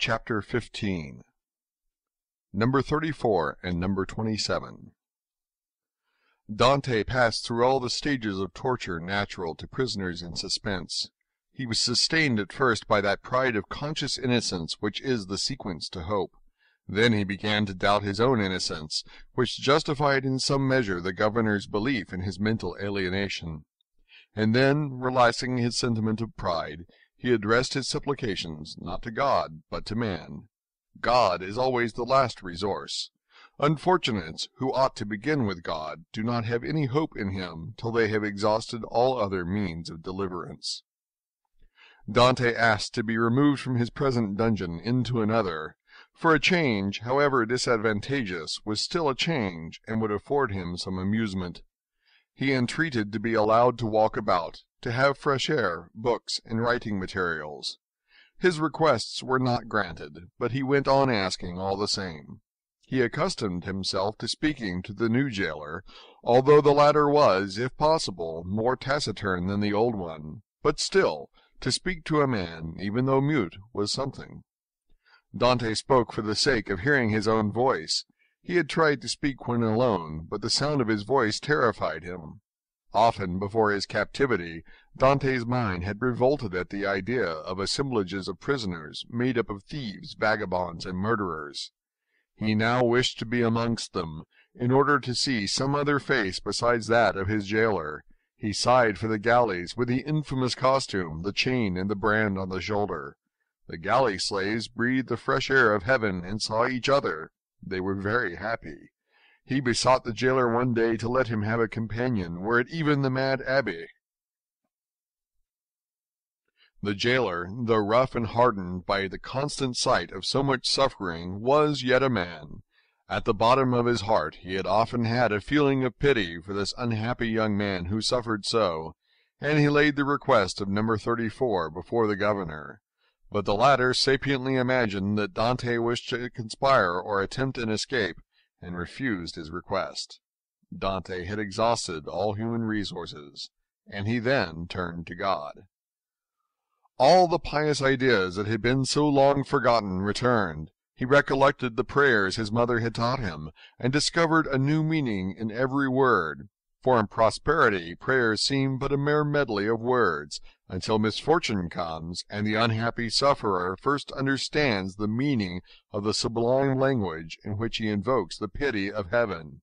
Chapter 15. Number 34 and Number 27. Dante passed through all the stages of torture natural to prisoners in suspense. He was sustained at first by that pride of conscious innocence which is the sequence to hope. Then he began to doubt his own innocence, which justified in some measure the governor's belief in his mental alienation. And then, relaxing his sentiment of pride, he addressed his supplications not to God, but to man. God is always the last resource. Unfortunates, who ought to begin with God, do not have any hope in him till they have exhausted all other means of deliverance. Dante asked to be removed from his present dungeon into another, for a change, however disadvantageous, was still a change, and would afford him some amusement. He entreated to be allowed to walk about, to have fresh air, books, and writing materials. His requests were not granted, but he went on asking all the same. He accustomed himself to speaking to the new jailer, although the latter was, if possible, more taciturn than the old one, but still, to speak to a man, even though mute, was something. Dante spoke for the sake of hearing his own voice. He had tried to speak when alone, but the sound of his voice terrified him. Often before his captivity, Dante's mind had revolted at the idea of assemblages of prisoners, made up of thieves, vagabonds, and murderers. He now wished to be amongst them, in order to see some other face besides that of his jailer. He sighed for the galleys, with the infamous costume, the chain, and the brand on the shoulder. The galley slaves breathed the fresh air of heaven and saw each other. They were very happy. He besought the jailer one day to let him have a companion, were it even the mad abbé. The jailer, though rough and hardened by the constant sight of so much suffering, was yet a man. At the bottom of his heart he had often had a feeling of pity for this unhappy young man who suffered so, and he laid the request of number 34 before the governor. But the latter sapiently imagined that Dante wished to conspire or attempt an escape, and refused his request. Dante had exhausted all human resources, and he then turned to God. All the pious ideas that had been so long forgotten returned. He recollected the prayers his mother had taught him, and discovered a new meaning in every word. For in prosperity prayers seem but a mere medley of words, until misfortune comes, and the unhappy sufferer first understands the meaning of the sublime language in which he invokes the pity of heaven.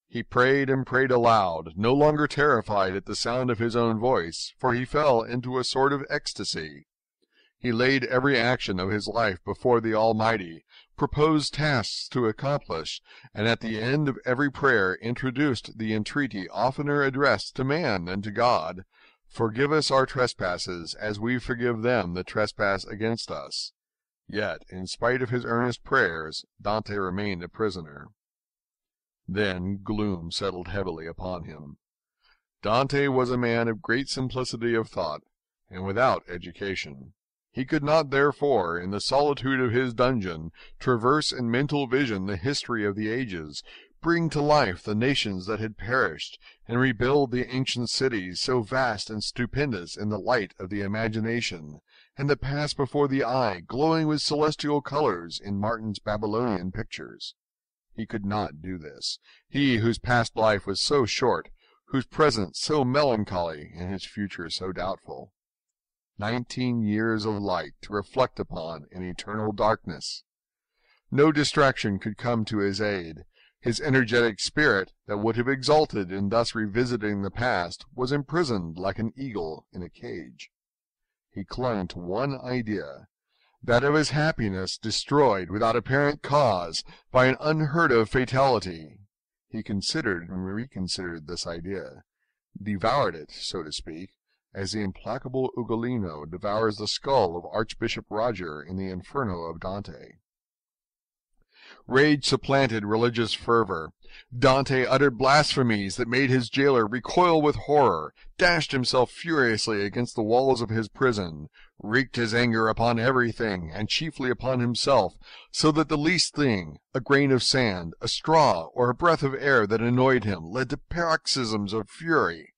He prayed and prayed aloud, no longer terrified at the sound of his own voice, for he fell into a sort of ecstasy. He laid every action of his life before the Almighty, proposed tasks to accomplish, and at the end of every prayer introduced the entreaty oftener addressed to man than to God, "Forgive us our trespasses, as we forgive them that trespass against us." Yet, in spite of his earnest prayers, Dante remained a prisoner. Then gloom settled heavily upon him. Dante was a man of great simplicity of thought, and without education. He could not, therefore, in the solitude of his dungeon, traverse in mental vision the history of the ages, bring to life the nations that had perished, and rebuild the ancient cities, so vast and stupendous in the light of the imagination, and that pass before the eye, glowing with celestial colors in Martin's Babylonian pictures. He could not do this, he whose past life was so short, whose present so melancholy, and his future so doubtful. 19 years of light to reflect upon in eternal darkness. No distraction could come to his aid. His energetic spirit, that would have exulted in thus revisiting the past, was imprisoned like an eagle in a cage. He clung to one idea, that of his happiness destroyed without apparent cause by an unheard-of fatality. He considered and reconsidered this idea, devoured it, so to speak, as the implacable Ugolino devours the skull of Archbishop Roger in the Inferno of Dante. Rage supplanted religious fervor. Dante uttered blasphemies that made his jailer recoil with horror, dashed himself furiously against the walls of his prison, wreaked his anger upon everything, and chiefly upon himself, so that the least thing, a grain of sand, a straw, or a breath of air that annoyed him, led to paroxysms of fury.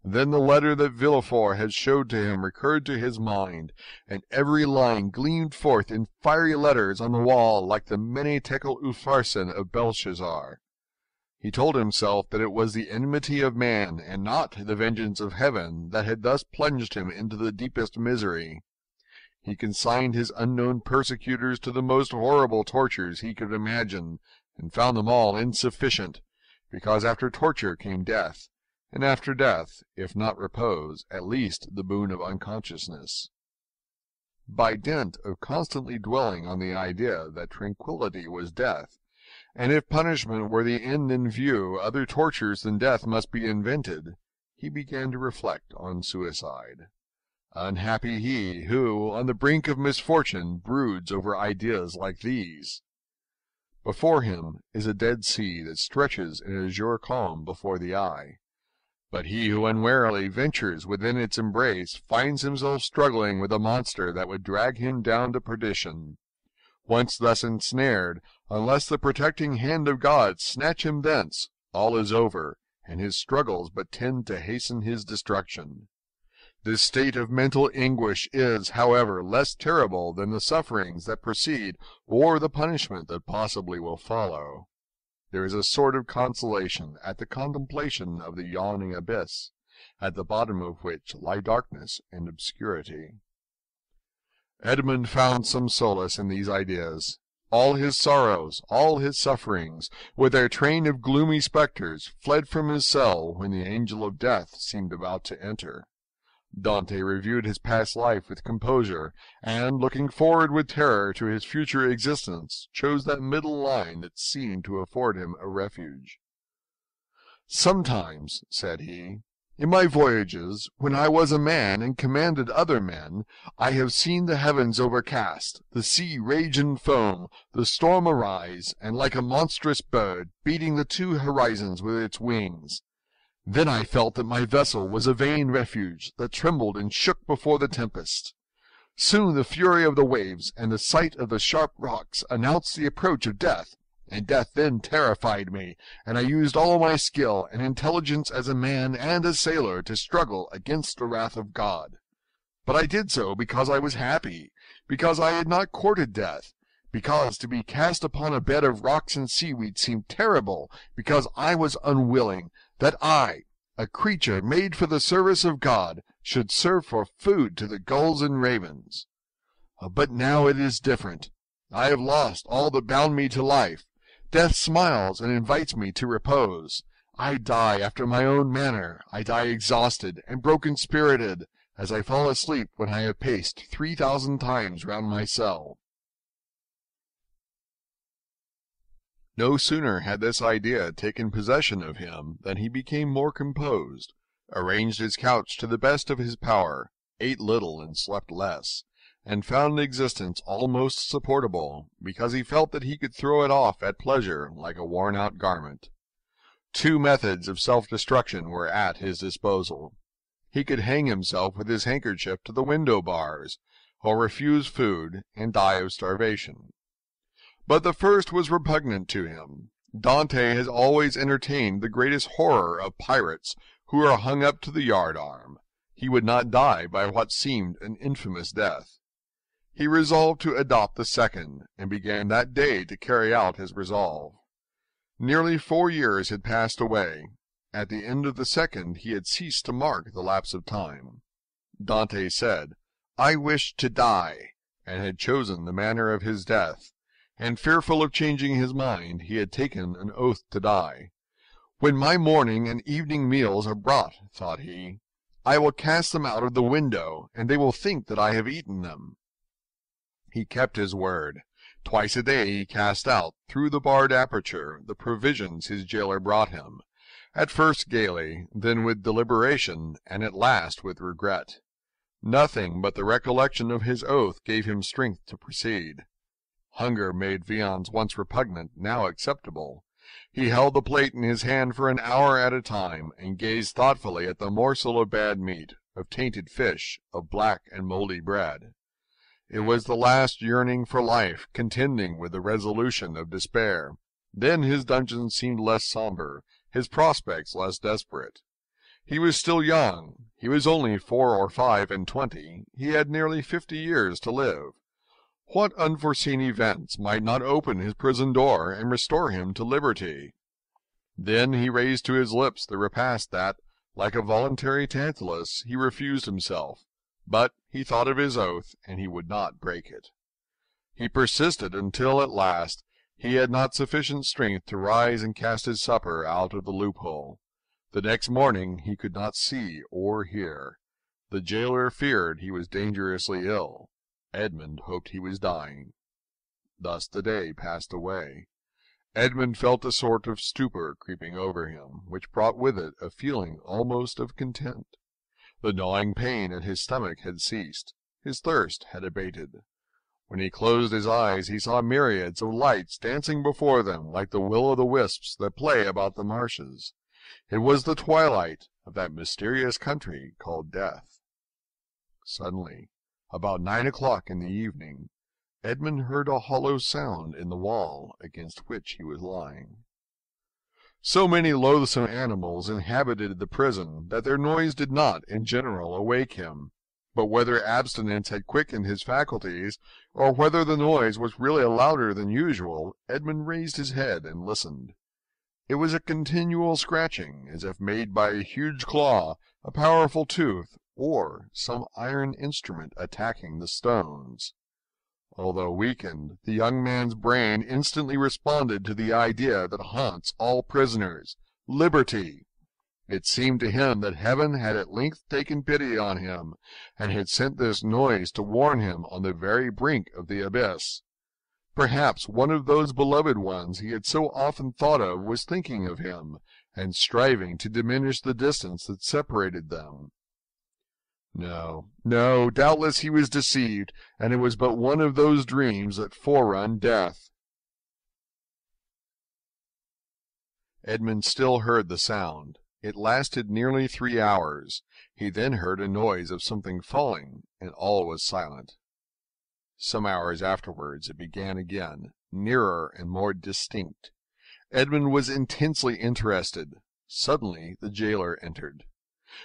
Then the letter that Villefort had showed to him recurred to his mind, and every line gleamed forth in fiery letters on the wall like the Mene Tekel Upharsin of Belshazzar. He told himself that it was the enmity of man, and not the vengeance of heaven, that had thus plunged him into the deepest misery. He consigned his unknown persecutors to the most horrible tortures he could imagine, and found them all insufficient, because after torture came death, and after death, if not repose, at least the boon of unconsciousness. By dint of constantly dwelling on the idea that tranquillity was death, and if punishment were the end in view, other tortures than death must be invented, he began to reflect on suicide. Unhappy he who, on the brink of misfortune, broods over ideas like these. Before him is a dead sea that stretches in azure calm before the eye. But he who unwarily ventures within its embrace finds himself struggling with a monster that would drag him down to perdition. Once thus ensnared, unless the protecting hand of God snatch him thence, all is over, and his struggles but tend to hasten his destruction. This state of mental anguish is, however, less terrible than the sufferings that precede or the punishment that possibly will follow. There is a sort of consolation at the contemplation of the yawning abyss, at the bottom of which lie darkness and obscurity. Edmund found some solace in these ideas. All his sorrows, all his sufferings, with their train of gloomy spectres, fled from his cell when the angel of death seemed about to enter. Dante reviewed his past life with composure, and, looking forward with terror to his future existence, chose that middle line that seemed to afford him a refuge. "Sometimes," said he, "in my voyages, when I was a man and commanded other men, I have seen the heavens overcast, the sea rage in foam, the storm arise, and like a monstrous bird, beating the two horizons with its wings. Then I felt that my vessel was a vain refuge, that trembled and shook before the tempest. Soon the fury of the waves and the sight of the sharp rocks announced the approach of death, and death then terrified me, and I used all my skill and intelligence as a man and a sailor to struggle against the wrath of God. But I did so because I was happy, because I had not courted death, because to be cast upon a bed of rocks and seaweed seemed terrible, because I was unwilling that I, a creature made for the service of God, should serve for food to the gulls and ravens. But now it is different. I have lost all that bound me to life. Death smiles and invites me to repose. I die after my own manner. I die exhausted and broken-spirited, as I fall asleep when I have paced 3,000 times round my cell." No sooner had this idea taken possession of him than he became more composed, arranged his couch to the best of his power, ate little and slept less, and found existence almost supportable, because he felt that he could throw it off at pleasure like a worn-out garment. Two methods of self-destruction were at his disposal. He could hang himself with his handkerchief to the window bars, or refuse food and die of starvation. But the first was repugnant to him. Dante has always entertained the greatest horror of pirates who are hung up to the yard-arm. He would not die by what seemed an infamous death. He resolved to adopt the second, and began that day to carry out his resolve. Nearly 4 years had passed away. At the end of the second he had ceased to mark the lapse of time. Dante said, "I wish to die," and had chosen the manner of his death, and fearful of changing his mind, he had taken an oath to die. "When my morning and evening meals are brought," thought he, "I will cast them out of the window, and they will think that I have eaten them." He kept his word. Twice a day he cast out, through the barred aperture, the provisions his jailer brought him, at first gaily, then with deliberation, and at last with regret. Nothing but the recollection of his oath gave him strength to proceed. Hunger made viands once repugnant, now acceptable. He held the plate in his hand for an hour at a time, and gazed thoughtfully at the morsel of bad meat, of tainted fish, of black and mouldy bread. It was the last yearning for life, contending with the resolution of despair. Then his dungeon seemed less sombre, his prospects less desperate. He was still young. He was only 4 or 5 and 20. He had nearly 50 years to live. What unforeseen events might not open his prison door and restore him to liberty? Then he raised to his lips the repast that, like a voluntary Tantalus, he refused himself. But he thought of his oath, and he would not break it. He persisted until, at last, he had not sufficient strength to rise and cast his supper out of the loophole. The next morning he could not see or hear. The jailer feared he was dangerously ill. Edmund hoped he was dying. Thus the day passed away. Edmund felt a sort of stupor creeping over him, which brought with it a feeling almost of content. The gnawing pain at his stomach had ceased. His thirst had abated. When he closed his eyes, he saw myriads of lights dancing before them like the will-o'-the-wisps that play about the marshes. It was the twilight of that mysterious country called death. Suddenly, about 9 o'clock in the evening, Edmund heard a hollow sound in the wall against which he was lying. So many loathsome animals inhabited the prison that their noise did not, in general, awake him. But whether abstinence had quickened his faculties, or whether the noise was really louder than usual, Edmund raised his head and listened. It was a continual scratching, as if made by a huge claw, a powerful tooth, or some iron instrument attacking the stones. Although weakened, the young man's brain instantly responded to the idea that haunts all prisoners, liberty. It seemed to him that heaven had at length taken pity on him, and had sent this noise to warn him on the very brink of the abyss. Perhaps one of those beloved ones he had so often thought of was thinking of him, and striving to diminish the distance that separated them. No, no, doubtless he was deceived, and it was but one of those dreams that forerun death. Edmund still heard the sound. It lasted nearly 3 hours. He then heard a noise of something falling, and all was silent. Some hours afterwards it began again, nearer and more distinct. Edmund was intensely interested. Suddenly the jailer entered.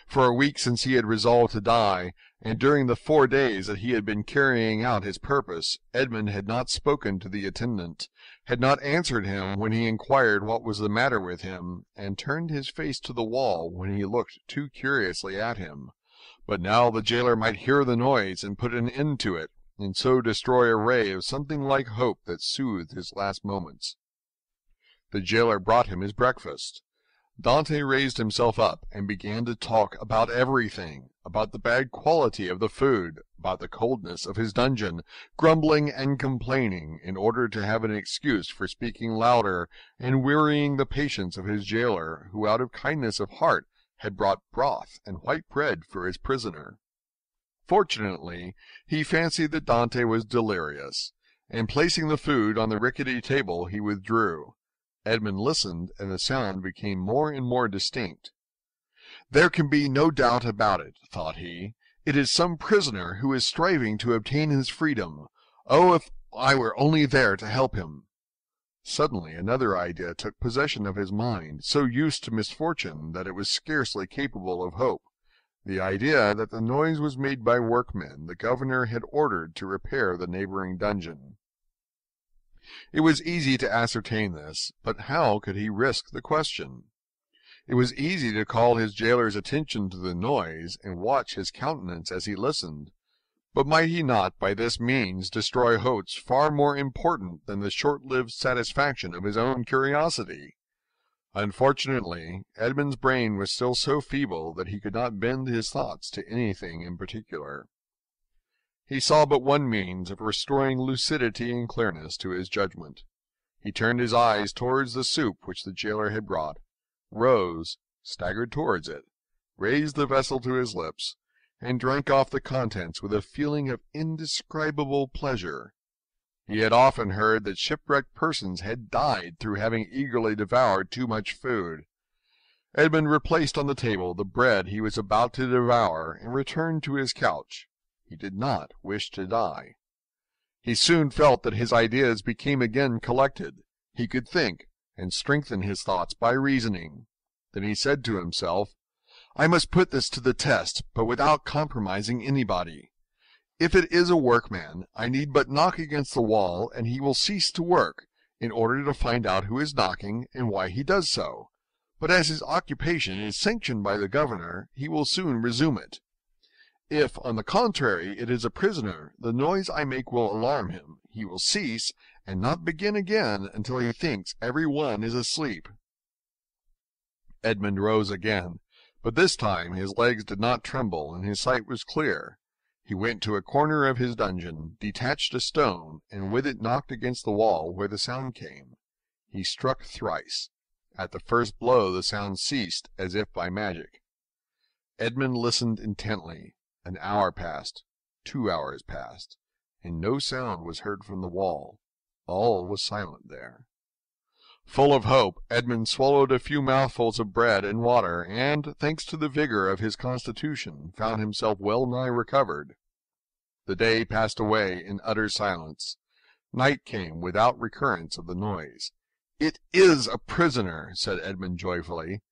For a week since he had resolved to die, and during the 4 days that he had been carrying out his purpose, Edmund had not spoken to the attendant, had not answered him when he inquired what was the matter with him, and turned his face to the wall when he looked too curiously at him. But now the jailer might hear the noise and put an end to it, and so destroy a ray of something like hope that soothed his last moments. The jailer brought him his breakfast. Dante raised himself up and began to talk about everything, about the bad quality of the food, about the coldness of his dungeon, grumbling and complaining in order to have an excuse for speaking louder, and wearying the patience of his jailer, who out of kindness of heart had brought broth and white bread for his prisoner. Fortunately, he fancied that Dante was delirious, and placing the food on the rickety table he withdrew. Edmund listened, and the sound became more and more distinct. "There can be no doubt about it," thought he. "It is some prisoner who is striving to obtain his freedom. Oh, if I were only there to help him!" Suddenly another idea took possession of his mind, so used to misfortune that it was scarcely capable of hope. The idea that the noise was made by workmen the governor had ordered to repair the neighboring dungeon. It was easy to ascertain this, but how could he risk the question? It was easy to call his jailer's attention to the noise, and watch his countenance as he listened. But might he not by this means destroy hopes far more important than the short-lived satisfaction of his own curiosity? Unfortunately, Edmund's brain was still so feeble that he could not bend his thoughts to anything in particular. He saw but one means of restoring lucidity and clearness to his judgment. He turned his eyes towards the soup which the jailer had brought, rose, staggered towards it, raised the vessel to his lips, and drank off the contents with a feeling of indescribable pleasure. He had often heard that shipwrecked persons had died through having eagerly devoured too much food. Edmund replaced on the table the bread he was about to devour, and returned to his couch. He did not wish to die. He soon felt that his ideas became again collected. He could think, and strengthen his thoughts by reasoning. Then he said to himself, I must put this to the test, but without compromising anybody. If it is a workman, I need but knock against the wall, and he will cease to work, in order to find out who is knocking and why he does so. But as his occupation is sanctioned by the governor, he will soon resume it. If, on the contrary, it is a prisoner, the noise I make will alarm him. He will cease, and not begin again until he thinks every one is asleep." Edmund rose again, but this time his legs did not tremble, and his sight was clear. He went to a corner of his dungeon, detached a stone, and with it knocked against the wall where the sound came. He struck thrice. At the first blow the sound ceased, as if by magic. Edmund listened intently. An hour passed, 2 hours passed, and no sound was heard from the wall. All was silent there. Full of hope, Edmund swallowed a few mouthfuls of bread and water, and, thanks to the vigor of his constitution, found himself well nigh recovered. The day passed away in utter silence. Night came without recurrence of the noise. "It is a prisoner," said Edmund joyfully.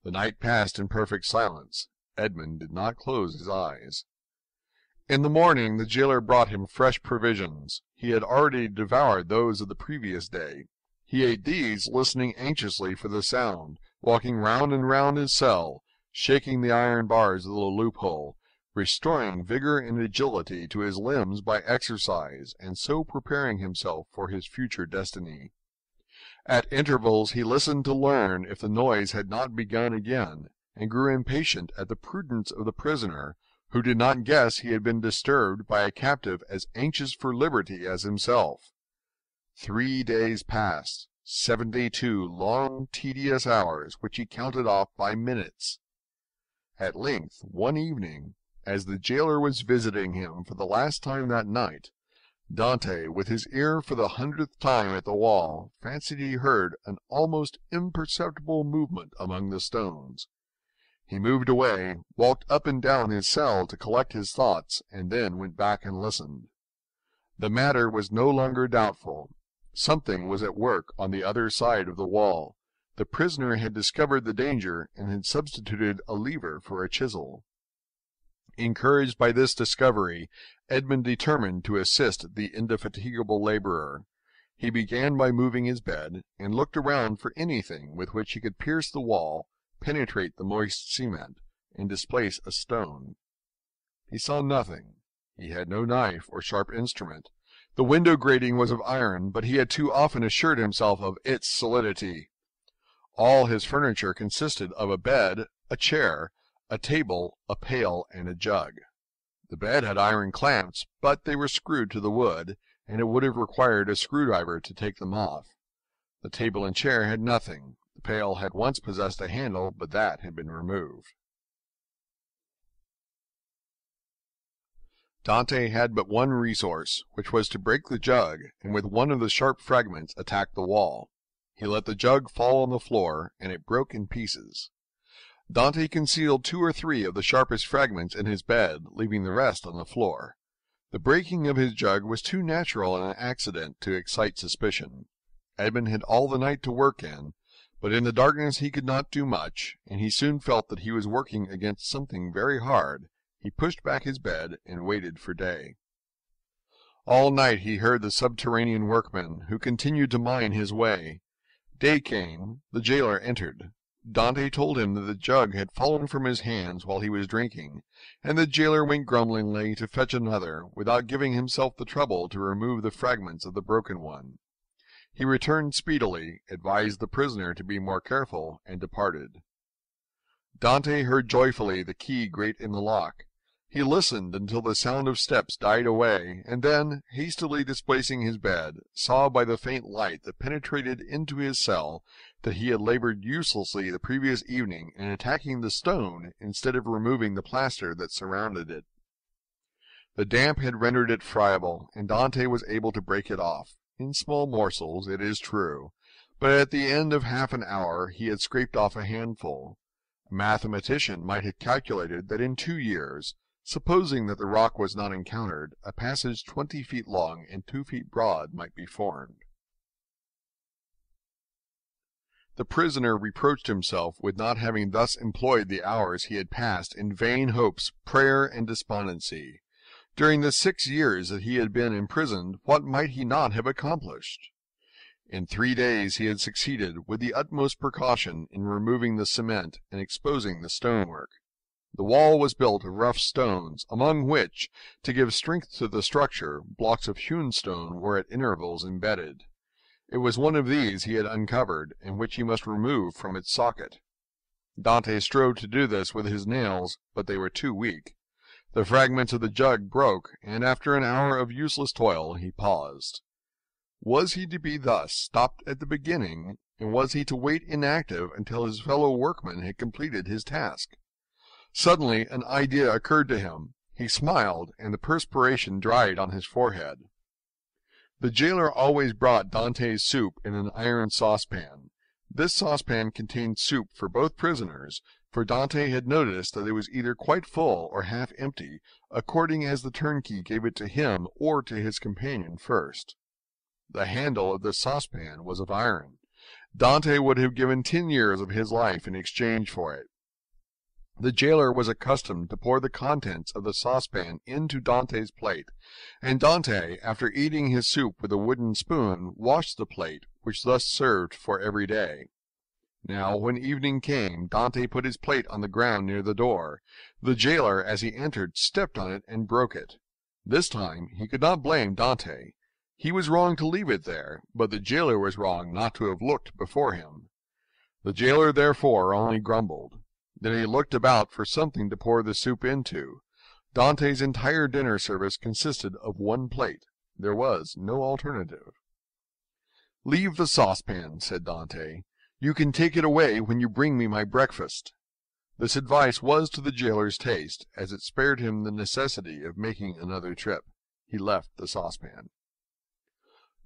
The night passed in perfect silence. Edmund did not close his eyes. In the morning the jailer brought him fresh provisions. He had already devoured those of the previous day. He ate these, listening anxiously for the sound, walking round and round his cell, shaking the iron bars of the loophole, restoring vigor and agility to his limbs by exercise, and so preparing himself for his future destiny. At intervals he listened to learn if the noise had not begun again, and grew impatient at the prudence of the prisoner, who did not guess he had been disturbed by a captive as anxious for liberty as himself. 3 days passed, 72 long, tedious hours, which he counted off by minutes. At length, one evening, as the jailer was visiting him for the last time that night, Dante, with his ear for the 100th time at the wall, fancied he heard an almost imperceptible movement among the stones. He moved away, walked up and down his cell to collect his thoughts, and then went back and listened. The matter was no longer doubtful. Something was at work on the other side of the wall. The prisoner had discovered the danger, and had substituted a lever for a chisel. Encouraged by this discovery, Edmund determined to assist the indefatigable laborer. He began by moving his bed, and looked around for anything with which he could pierce the wall, penetrate the moist cement, and displace a stone. He saw nothing. He had no knife or sharp instrument. The window grating was of iron, but he had too often assured himself of its solidity. All his furniture consisted of a bed, a chair, a table, a pail, and a jug. The bed had iron clamps, but they were screwed to the wood, and it would have required a screwdriver to take them off. The table and chair had nothing. The pail had once possessed a handle, but that had been removed. Dante had but one resource, which was to break the jug, and with one of the sharp fragments attack the wall. He let the jug fall on the floor, and it broke in pieces. Dante concealed 2 or 3 of the sharpest fragments in his bed, leaving the rest on the floor. The breaking of his jug was too natural an accident to excite suspicion. Edmund had all the night to work in, but in the darkness he could not do much, and he soon felt that he was working against something very hard. He pushed back his bed and waited for day. All night he heard the subterranean workmen, who continued to mine his way. Day came. The jailer entered. Dante told him that the jug had fallen from his hands while he was drinking, and the jailer went grumblingly to fetch another, without giving himself the trouble to remove the fragments of the broken one. He returned speedily, advised the prisoner to be more careful, and departed. Dante heard joyfully the key grate in the lock. He listened until the sound of steps died away, and then, hastily displacing his bed, saw by the faint light that penetrated into his cell that he had labored uselessly the previous evening in attacking the stone instead of removing the plaster that surrounded it. The damp had rendered it friable, and Dante was able to break it off, in small morsels, it is true, but at the end of half an hour he had scraped off a handful. A mathematician might have calculated that in 2 years, supposing that the rock was not encountered, a passage 20 feet long and 2 feet broad might be formed. The prisoner reproached himself with not having thus employed the hours he had passed in vain hopes, prayer, and despondency. During the 6 years that he had been imprisoned, what might he not have accomplished? In 3 days he had succeeded, with the utmost precaution, in removing the cement and exposing the stonework. The wall was built of rough stones, among which, to give strength to the structure, blocks of hewn stone were at intervals embedded. It was one of these he had uncovered, and which he must remove from its socket. Dante strove to do this with his nails, but they were too weak. The fragments of the jug broke, and after an hour of useless toil he paused. Was he to be thus stopped at the beginning, and was he to wait inactive until his fellow workman had completed his task? Suddenly an idea occurred to him. He smiled, and the perspiration dried on his forehead. The jailer always brought Dante's soup in an iron saucepan. This saucepan contained soup for both prisoners, for Dante had noticed that it was either quite full or half empty, according as the turnkey gave it to him or to his companion first. The handle of the saucepan was of iron. Dante would have given 10 years of his life in exchange for it. The jailer was accustomed to pour the contents of the saucepan into Dante's plate, and Dante, after eating his soup with a wooden spoon, washed the plate, which thus served for every day. Now, when evening came, Dante put his plate on the ground near the door. The jailer, as he entered, stepped on it and broke it. This time he could not blame Dante. He was wrong to leave it there, but the jailer was wrong not to have looked before him. The jailer, therefore, only grumbled. Then he looked about for something to pour the soup into. Dante's entire dinner service consisted of one plate. There was no alternative. "Leave the saucepan," said Dante. "You can take it away when you bring me my breakfast." This advice was to the jailer's taste, as it spared him the necessity of making another trip. He left the saucepan.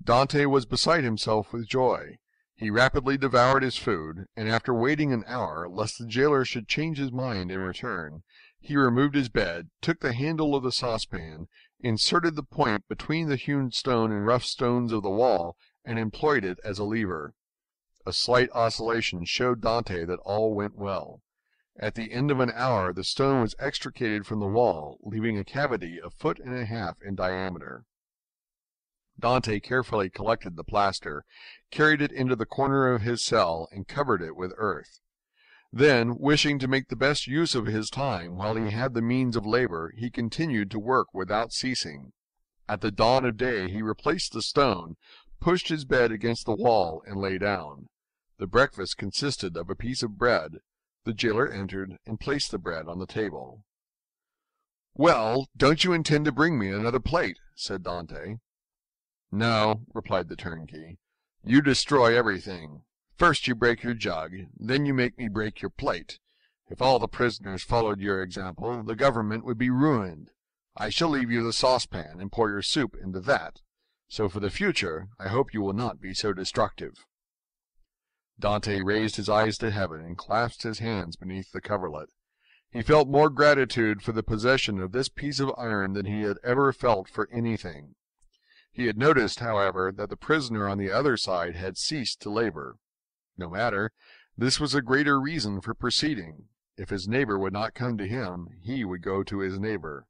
Dante was beside himself with joy. He rapidly devoured his food, and after waiting an hour, lest the jailer should change his mind and return, he removed his bed, took the handle of the saucepan, inserted the point between the hewn stone and rough stones of the wall, and employed it as a lever. A slight oscillation showed Dante that all went well. At the end of an hour the stone was extricated from the wall, leaving a cavity 1.5 feet in diameter. Dante carefully collected the plaster, carried it into the corner of his cell, and covered it with earth. Then, wishing to make the best use of his time while he had the means of labor, he continued to work without ceasing. At the dawn of day he replaced the stone, pushed his bed against the wall, and lay down. The breakfast consisted of a piece of bread. The jailer entered and placed the bread on the table. "Well, don't you intend to bring me another plate?" said Dante. "No," replied the turnkey. "You destroy everything. First you break your jug, then you make me break your plate. If all the prisoners followed your example, the government would be ruined. I shall leave you the saucepan, and pour your soup into that. So for the future, I hope you will not be so destructive." Dante raised his eyes to heaven and clasped his hands beneath the coverlet. He felt more gratitude for the possession of this piece of iron than he had ever felt for anything. He had noticed, however, that the prisoner on the other side had ceased to labor. No matter, this was a greater reason for proceeding. If his neighbor would not come to him, he would go to his neighbor.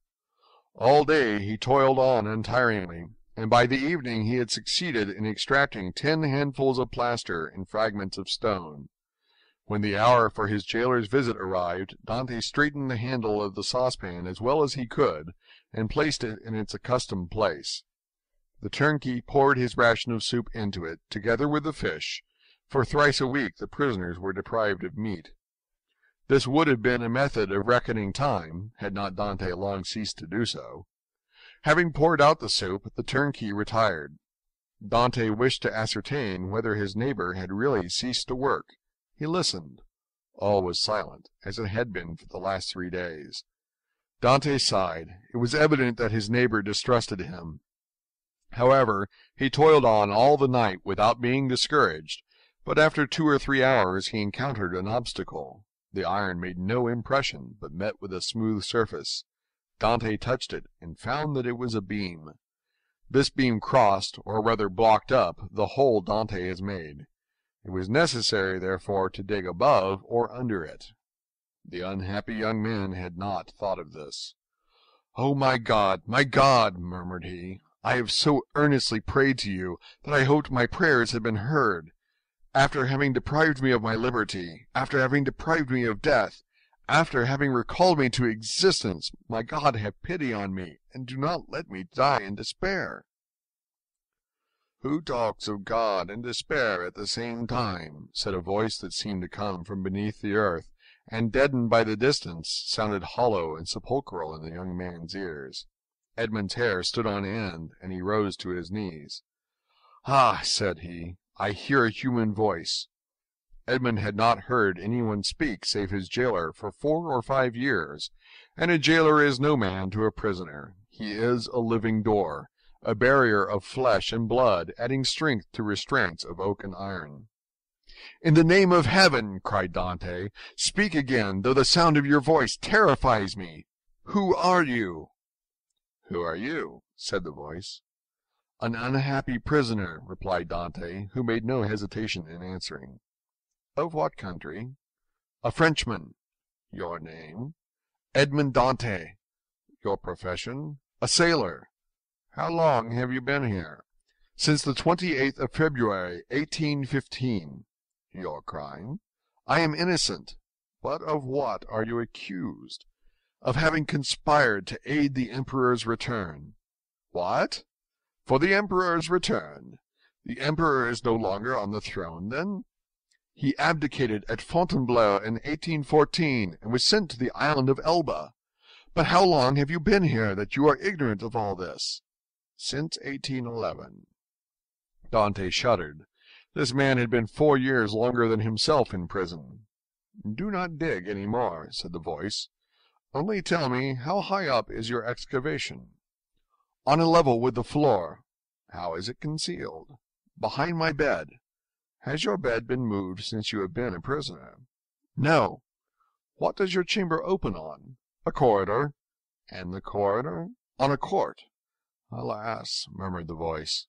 All day he toiled on untiringly, and by the evening he had succeeded in extracting 10 handfuls of plaster and fragments of stone. When the hour for his jailer's visit arrived, Dante straightened the handle of the saucepan as well as he could, and placed it in its accustomed place. The turnkey poured his ration of soup into it, together with the fish, for thrice a week the prisoners were deprived of meat. This would have been a method of reckoning time, had not Dante long ceased to do so. Having poured out the soup, the turnkey retired. Dante wished to ascertain whether his neighbor had really ceased to work. He listened. All was silent, as it had been for the last 3 days. Dante sighed. It was evident that his neighbor distrusted him. However, he toiled on all the night without being discouraged, but after 2 or 3 hours he encountered an obstacle. The iron made no impression, but met with a smooth surface. Dante touched it, and found that it was a beam. This beam crossed, or rather blocked up, the hole Dante has made. It was necessary, therefore, to dig above or under it. The unhappy young man had not thought of this. "Oh, my God, murmured he, "I have so earnestly prayed to you that I hoped my prayers had been heard. After having deprived me of my liberty, after having deprived me of death, after having recalled me to existence, my God, have pity on me, and do not let me die in despair." "Who talks of God and despair at the same time?" said a voice that seemed to come from beneath the earth, and, deadened by the distance, sounded hollow and sepulchral in the young man's ears. Edmund's hair stood on end, and he rose to his knees. "Ah," said he, "I hear a human voice." Edmund had not heard anyone speak save his jailer for 4 or 5 years, and a jailer is no man to a prisoner. He is a living door, a barrier of flesh and blood, adding strength to restraints of oak and iron. "In the name of heaven," cried Dante, "speak again, though the sound of your voice terrifies me. Who are you?" "Who are you?" said the voice. "An unhappy prisoner," replied Dante, who made no hesitation in answering. "Of what country?" "A Frenchman." "Your name?" "Edmund Dante." "Your profession?" "A sailor." "How long have you been here?" "Since the 28th of February, 1815. "Your crime?" "I am innocent." "But of what are you accused?" "Of having conspired to aid the Emperor's return." "What? For the Emperor's return? The Emperor is no longer on the throne, then?" "He abdicated at Fontainebleau in 1814, and was sent to the island of Elba. But how long have you been here, that you are ignorant of all this?" "Since 1811. Dante shuddered. This man had been 4 years longer than himself in prison. "Do not dig any more," said the voice. "Only tell me, how high up is your excavation?" "On a level with the floor." "How is it concealed?" "Behind my bed." "Has your bed been moved since you have been a prisoner?" "No." "What does your chamber open on?" "A corridor." "And the corridor?" "On a court." "Alas!" murmured the voice.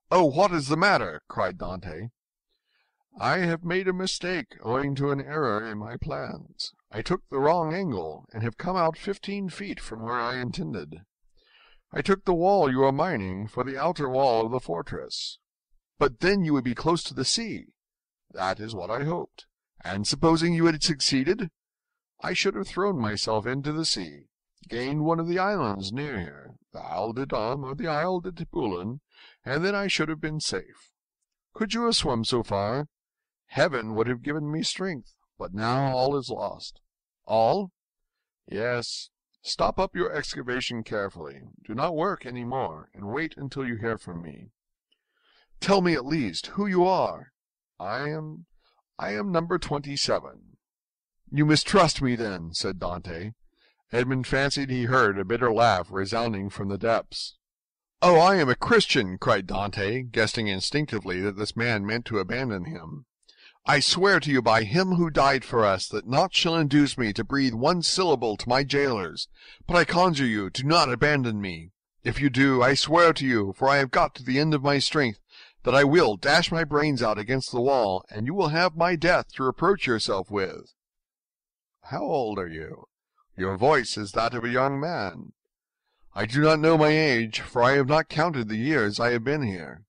"Oh, what is the matter?" cried Dante. "I have made a mistake, owing to an error in my plans. I took the wrong angle, and have come out 15 feet from where I intended. I took the wall you are mining for the outer wall of the fortress." "But then you would be close to the sea." "That is what I hoped." "And supposing you had succeeded?" "I should have thrown myself into the sea, gained one of the islands near here, the Isle de Dame or the Isle de Tiburon, and then I should have been safe." "Could you have swum so far?" "Heaven would have given me strength, but now all is lost." "All?" "Yes. Stop up your excavation carefully. Do not work any more, and wait until you hear from me." "Tell me at least who you are." I am number 27. "You mistrust me, then," said Dante. Edmund fancied he heard a bitter laugh resounding from the depths. "Oh, I am a Christian!" cried Dante, guessing instinctively that this man meant to abandon him. "I swear to you by him who died for us that naught shall induce me to breathe one syllable to my jailers. But I conjure you, do not abandon me. If you do, I swear to you, for I have got to the end of my strength, that I will dash my brains out against the wall, and you will have my death to reproach yourself with." "How old are you? Your voice is that of a young man." "I do not know my age, for I have not counted the years I have been here.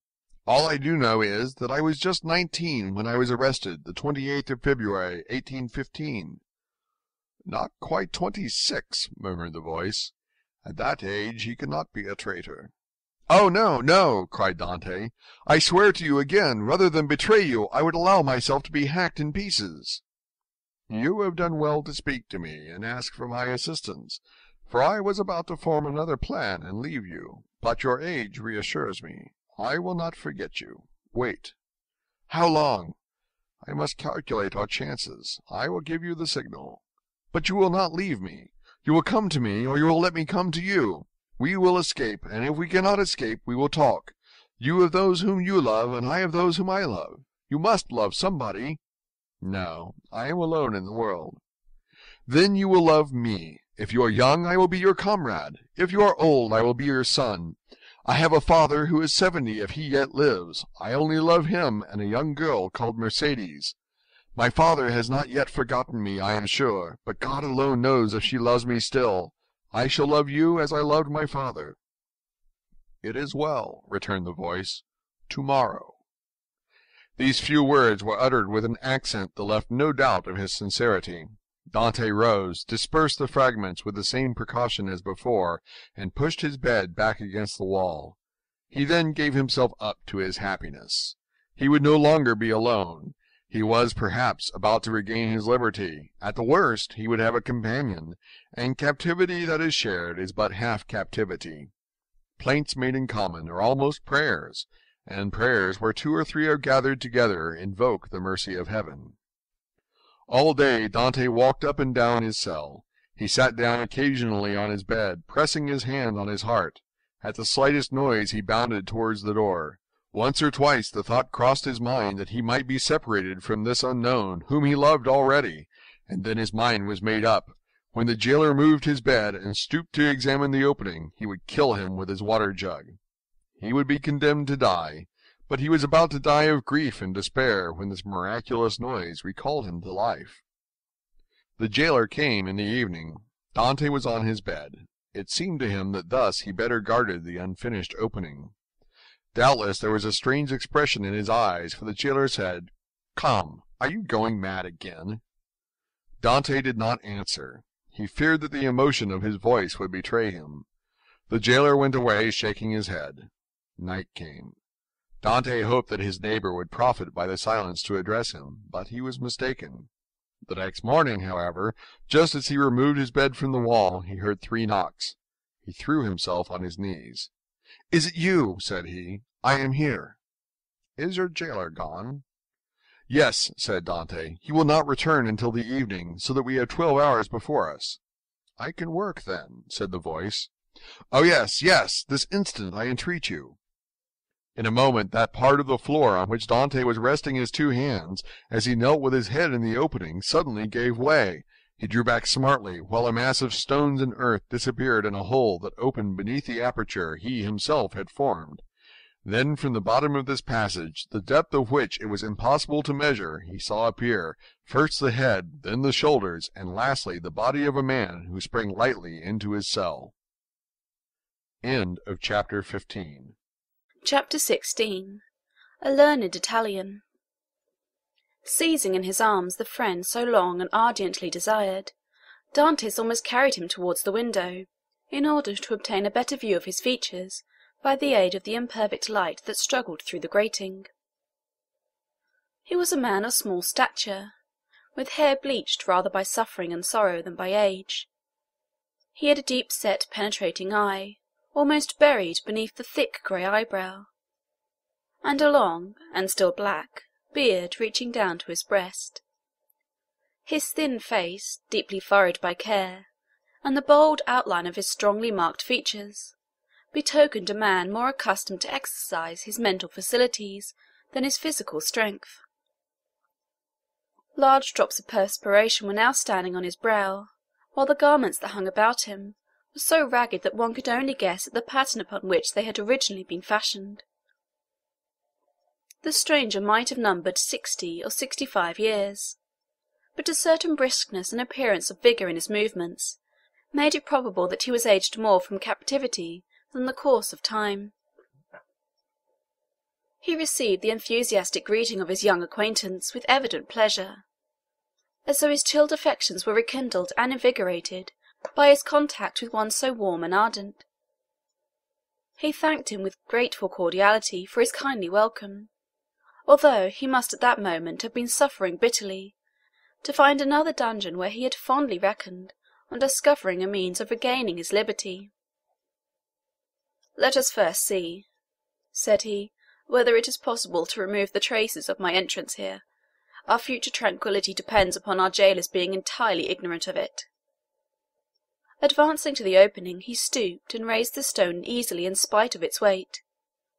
All I do know is that I was just 19 when I was arrested, the 28th of February, 1815. "Not quite 26, murmured the voice. "At that age he cannot be a traitor." "Oh, no, no!" cried Dante. "I swear to you again, rather than betray you, I would allow myself to be hacked in pieces." "You have done well to speak to me, and ask for my assistance, for I was about to form another plan and leave you. But your age reassures me. I will not forget you. Wait." "How long?" "I must calculate our chances. I will give you the signal." "But you will not leave me. You will come to me, or you will let me come to you. We will escape, and if we cannot escape, we will talk. You of those whom you love, and I of those whom I love. You must love somebody." "No, I am alone in the world." "Then you will love me. If you are young, I will be your comrade. If you are old, I will be your son. I have a father who is 70 if he yet lives. I only love him and a young girl called Mercedes. My father has not yet forgotten me, I am sure, but God alone knows if she loves me still. I shall love you as I loved my father." "It is well," returned the voice. "Tomorrow." These few words were uttered with an accent that left no doubt of his sincerity. Dante rose, dispersed the fragments with the same precaution as before, and pushed his bed back against the wall. He then gave himself up to his happiness. He would no longer be alone. He was, perhaps, about to regain his liberty. At the worst, he would have a companion, and captivity that is shared is but half captivity. Plaints made in common are almost prayers, and prayers where 2 or 3 are gathered together invoke the mercy of heaven. All day Dante walked up and down his cell. He sat down occasionally on his bed, pressing his hand on his heart. At the slightest noise he bounded towards the door. Once or twice the thought crossed his mind that he might be separated from this unknown, whom he loved already, and then his mind was made up. When the jailer moved his bed and stooped to examine the opening, he would kill him with his water jug. He would be condemned to die, but he was about to die of grief and despair when this miraculous noise recalled him to life. The jailer came in the evening. Dante was on his bed. It seemed to him that thus he better guarded the unfinished opening. Doubtless there was a strange expression in his eyes, for the jailer said, "Come, are you going mad again?" Dante did not answer. He feared that the emotion of his voice would betray him. The jailer went away, shaking his head. Night came. Dante hoped that his neighbor would profit by the silence to address him, but he was mistaken. The next morning, however, just as he removed his bed from the wall, he heard 3 knocks. He threw himself on his knees. "Is it you?" said he. "I am here." "Is your jailer gone?" "Yes," said Dante. "He will not return until the evening, so that we have 12 hours before us." "I can work, then," said the voice. "Oh, yes, yes, this instant, I entreat you." In a moment that part of the floor on which Dante was resting his 2 hands, as he knelt with his head in the opening, suddenly gave way. He drew back smartly, while a mass of stones and earth disappeared in a hole that opened beneath the aperture he himself had formed. Then from the bottom of this passage, the depth of which it was impossible to measure, he saw appear, first the head, then the shoulders, and lastly the body of a man who sprang lightly into his cell. End of chapter 15. Chapter 16. A learned Italian. Seizing in his arms the friend so long and ardently desired, Dantès almost carried him towards the window, in order to obtain a better view of his features by the aid of the imperfect light that struggled through the grating. He was a man of small stature, with hair bleached rather by suffering and sorrow than by age. He had a deep-set, penetrating eye, almost buried beneath the thick grey eyebrow, and a long, and still black, beard reaching down to his breast. His thin face, deeply furrowed by care, and the bold outline of his strongly marked features, betokened a man more accustomed to exercise his mental faculties than his physical strength. Large drops of perspiration were now standing on his brow, while the garments that hung about him were so ragged that one could only guess at the pattern upon which they had originally been fashioned. The stranger might have numbered 60 or 65 years, but a certain briskness and appearance of vigour in his movements made it probable that he was aged more from captivity than the course of time. He received the enthusiastic greeting of his young acquaintance with evident pleasure, as though his chilled affections were rekindled and invigorated by his contact with one so warm and ardent. He thanked him with grateful cordiality for his kindly welcome, although he must at that moment have been suffering bitterly to find another dungeon where he had fondly reckoned on discovering a means of regaining his liberty. "Let us first see," said he, "whether it is possible to remove the traces of my entrance here. Our future tranquillity depends upon our jailor's being entirely ignorant of it." Advancing to the opening, he stooped and raised the stone easily in spite of its weight.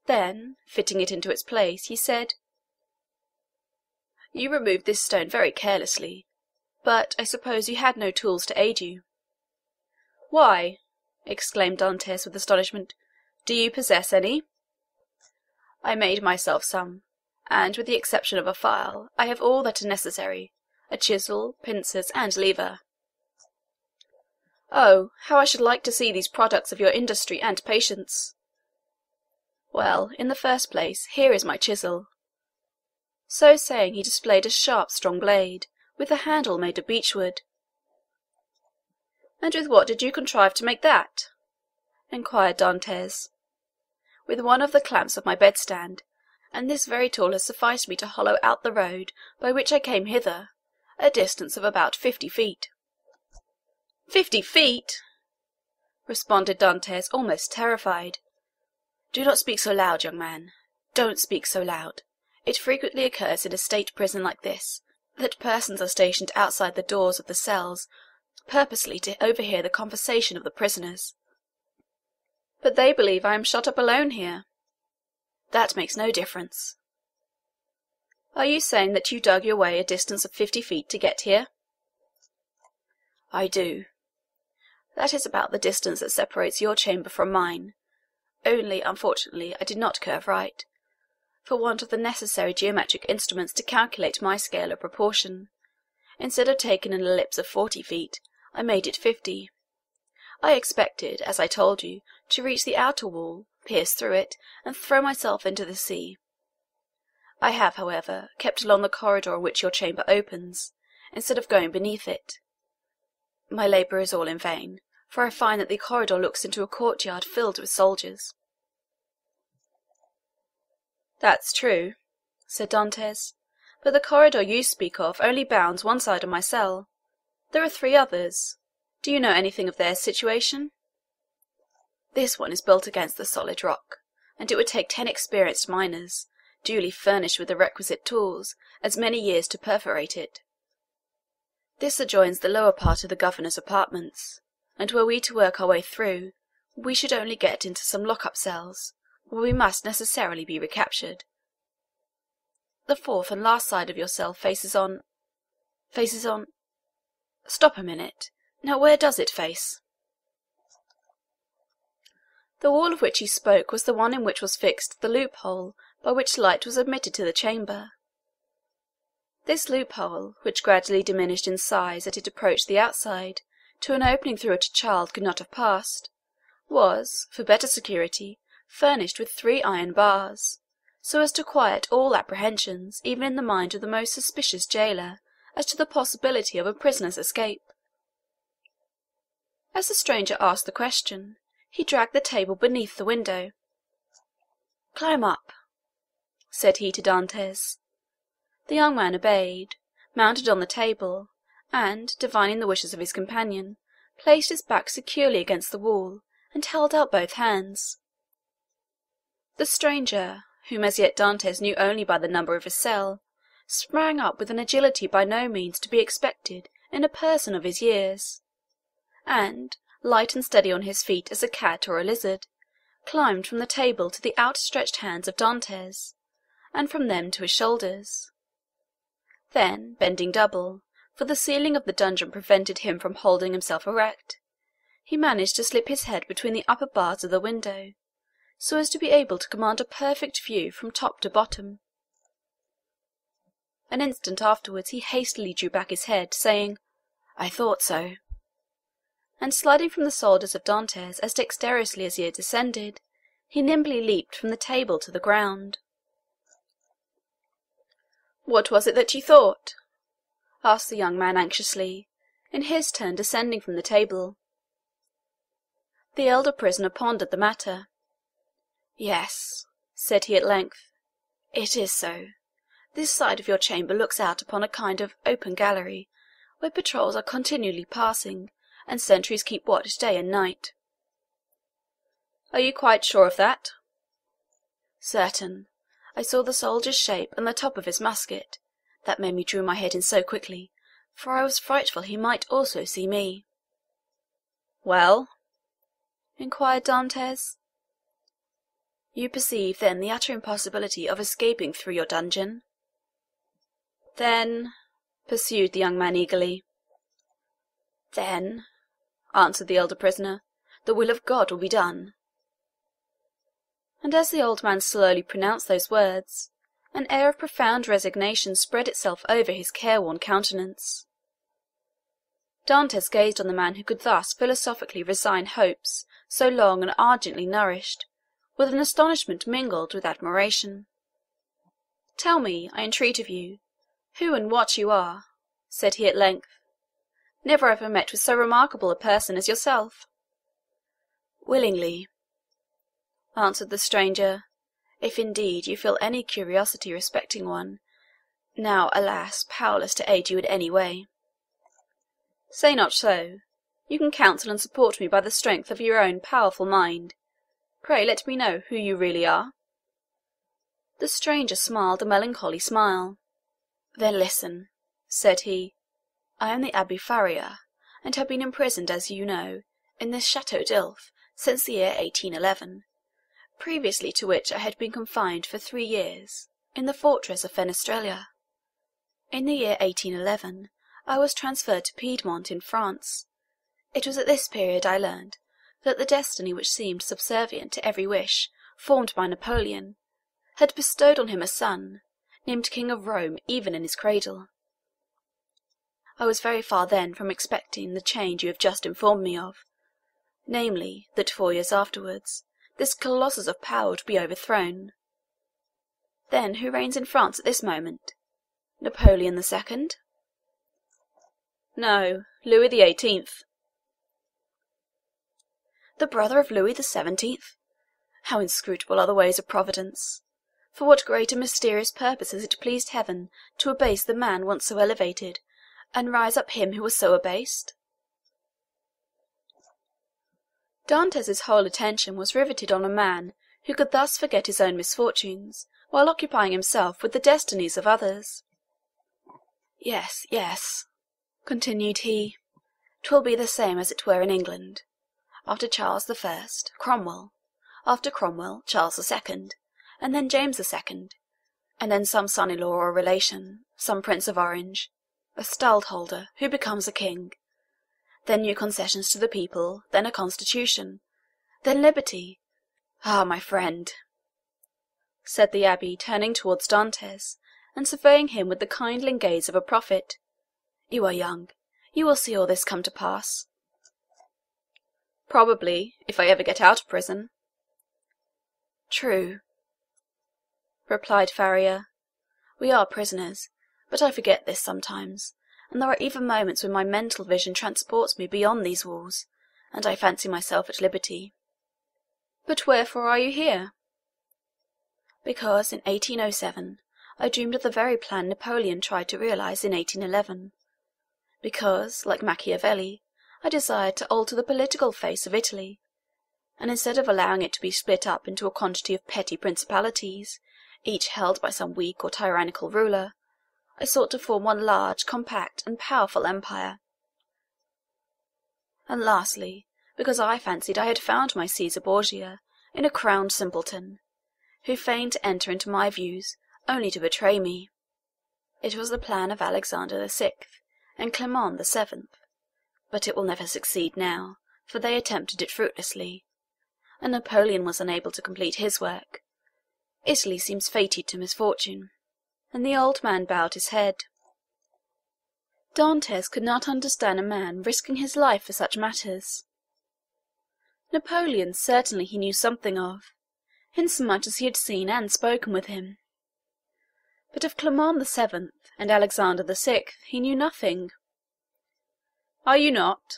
Then, fitting it into its place, he said, "You removed this stone very carelessly, but I suppose you had no tools to aid you." "Why," exclaimed Dantès with astonishment, Do you possess any? I made myself some, and with the exception of a file, I have all that are necessary, a chisel, pincers, and lever. Oh, how I should like to see these products of your industry and patience! Well, in the first place, here is my chisel. So saying, he displayed a sharp, strong blade, with a handle made of beechwood. And with what did you contrive to make that? inquired Dantès. With one of the clamps of my bedstand, and this very tool has sufficed me to hollow out the road by which I came hither, a distance of about 50 feet. 50 feet! responded Dantès, almost terrified. Do not speak so loud, young man. Don't speak so loud. It frequently occurs in a state prison like this, that persons are stationed outside the doors of the cells, purposely to overhear the conversation of the prisoners. But they believe I am shut up alone here. That makes no difference. Are you saying that you dug your way a distance of 50 feet to get here? I do. That is about the distance that separates your chamber from mine. Only, unfortunately, I did not curve right, for want of the necessary geometric instruments to calculate my scale of proportion. Instead of taking an ellipse of 40 feet, I made it 50. I expected, as I told you, to reach the outer wall, pierce through it, and throw myself into the sea. I have, however, kept along the corridor in which your chamber opens, instead of going beneath it. My labour is all in vain, for I find that the corridor looks into a courtyard filled with soldiers. That's true, said Dantès, but the corridor you speak of only bounds one side of my cell. There are 3 others. Do you know anything of their situation? This one is built against the solid rock, and it would take 10 experienced miners, duly furnished with the requisite tools, as many years to perforate it. This adjoins the lower part of the governor's apartments, and were we to work our way through, we should only get into some lock-up cells, where we must necessarily be recaptured. The 4th and last side of your cell faces on... Stop a minute. Now where does it face? The wall of which he spoke was the one in which was fixed the loophole by which light was admitted to the chamber. This loophole, which gradually diminished in size as it approached the outside, to an opening through which a child could not have passed, was, for better security, furnished with 3 iron bars, so as to quiet all apprehensions, even in the mind of the most suspicious jailer, as to the possibility of a prisoner's escape. As the stranger asked the question, he dragged the table beneath the window. "Climb up," said he to Dantès. The young man obeyed, mounted on the table, and, divining the wishes of his companion, placed his back securely against the wall, and held out both hands. The stranger, whom as yet Dantès knew only by the number of his cell, sprang up with an agility by no means to be expected in a person of his years, and, light and steady on his feet as a cat or a lizard, climbed from the table to the outstretched hands of Dantès, and from them to his shoulders. Then, bending double, for the ceiling of the dungeon prevented him from holding himself erect, he managed to slip his head between the upper bars of the window, so as to be able to command a perfect view from top to bottom. An instant afterwards he hastily drew back his head, saying, "I thought so," and sliding from the shoulders of Dantès as dexterously as he had descended, he nimbly leaped from the table to the ground. "What was it that you thought?" asked the young man anxiously, in his turn descending from the table. The elder prisoner pondered the matter. "Yes," said he at length, "it is so. This side of your chamber looks out upon a kind of open gallery, where patrols are continually passing, and sentries keep watch day and night." "Are you quite sure of that?" "Certain. I saw the soldier's shape and the top of his musket. That made me draw my head in so quickly, for I was frightful he might also see me." "Well?" inquired Dantès. "You perceive, then, the utter impossibility of escaping through your dungeon?" "Then," pursued the young man eagerly. "Then," answered the elder prisoner, "the will of God will be done." and as the old man slowly pronounced those words, an air of profound resignation spread itself over his careworn countenance. Dantès gazed on the man who could thus philosophically resign hopes so long and ardently nourished, with an astonishment mingled with admiration. "Tell me, I entreat of you, who and what you are," said he at length. "Never have I met with so remarkable a person as yourself." "Willingly," answered the stranger, "if indeed you feel any curiosity respecting one, now, alas, powerless to aid you in any way." "Say not so. You can counsel and support me by the strength of your own powerful mind. Pray let me know who you really are." The stranger smiled a melancholy smile. "Then listen," said he. "I am the Abbé Faria, and have been imprisoned, as you know, in this Chateau d'Ilf since the year 1811, previously to which I had been confined for 3 years in the fortress of Fenestrella. In the year 1811 I was transferred to Piedmont in France. It was at this period I learned that the destiny which seemed subservient to every wish formed by Napoleon had bestowed on him a son, named King of Rome even in his cradle. I was very far then from expecting the change you have just informed me of, namely, that 4 years afterwards this colossus of power would be overthrown. Then who reigns in France at this moment? Napoleon II? No, Louis XVIII. The brother of Louis XVII? How inscrutable are the ways of Providence! For what great and mysterious purpose has it pleased Heaven to abase the man once so elevated, and rise up him who was so abased?" Dantès' whole attention was riveted on a man who could thus forget his own misfortunes while occupying himself with the destinies of others. "Yes, yes," continued he, "'twill be the same as it were in England. After Charles I, Cromwell; after Cromwell, Charles II, and then James II, and then some son-in-law or relation, some Prince of Orange, a stadtholder, who becomes a king. Then new concessions to the people, then a constitution, then liberty. Ah, my friend," said the abbé, turning towards Dantès, and surveying him with the kindling gaze of a prophet, "you are young. You will see all this come to pass." "Probably, if I ever get out of prison." "True," replied Faria. "We are prisoners, but I forget this sometimes, and there are even moments when my mental vision transports me beyond these walls, and I fancy myself at liberty." "But wherefore are you here?" "Because in 1807 I dreamed of the very plan Napoleon tried to realize in 1811. Because, like Machiavelli, I desired to alter the political face of Italy, and instead of allowing it to be split up into a quantity of petty principalities, each held by some weak or tyrannical ruler, I sought to form one large, compact, and powerful empire. And lastly, because I fancied I had found my Caesar Borgia in a crowned simpleton, who feigned to enter into my views only to betray me. It was the plan of Alexander VI and Clement VII, but it will never succeed now, for they attempted it fruitlessly, and Napoleon was unable to complete his work. Italy seems fated to misfortune." And the old man bowed his head. Dantès could not understand a man risking his life for such matters. Napoleon certainly he knew something of, insomuch as he had seen and spoken with him. But of Clement VII and Alexander VI he knew nothing. "Are you not,"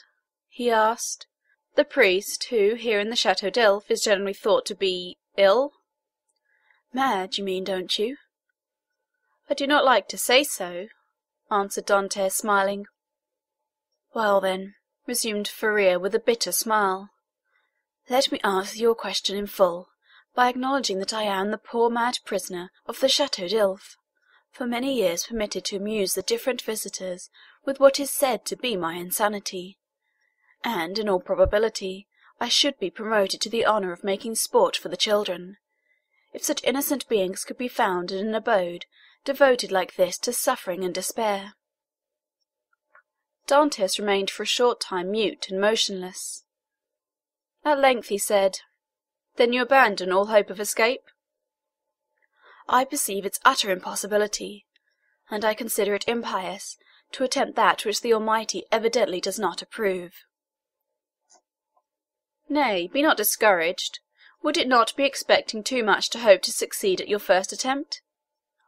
he asked, "the priest who here in the Chateau d'Ilf is generally thought to be ill?" "Mad, you mean, don't you?" "I do not like to say so," answered Dantès, smiling. "Well, then," resumed Ferreri with a bitter smile, "let me answer your question in full, by acknowledging that I am the poor mad prisoner of the Chateau d'Ilf, for many years permitted to amuse the different visitors with what is said to be my insanity, and, in all probability, I should be promoted to the honour of making sport for the children, if such innocent beings could be found in an abode devoted like this to suffering and despair." Dantès remained for a short time mute and motionless. At length he said, Then you abandon all hope of escape?" "I perceive its utter impossibility, and I consider it impious to attempt that which the Almighty evidently does not approve." "Nay, be not discouraged. Would it not be expecting too much to hope to succeed at your first attempt?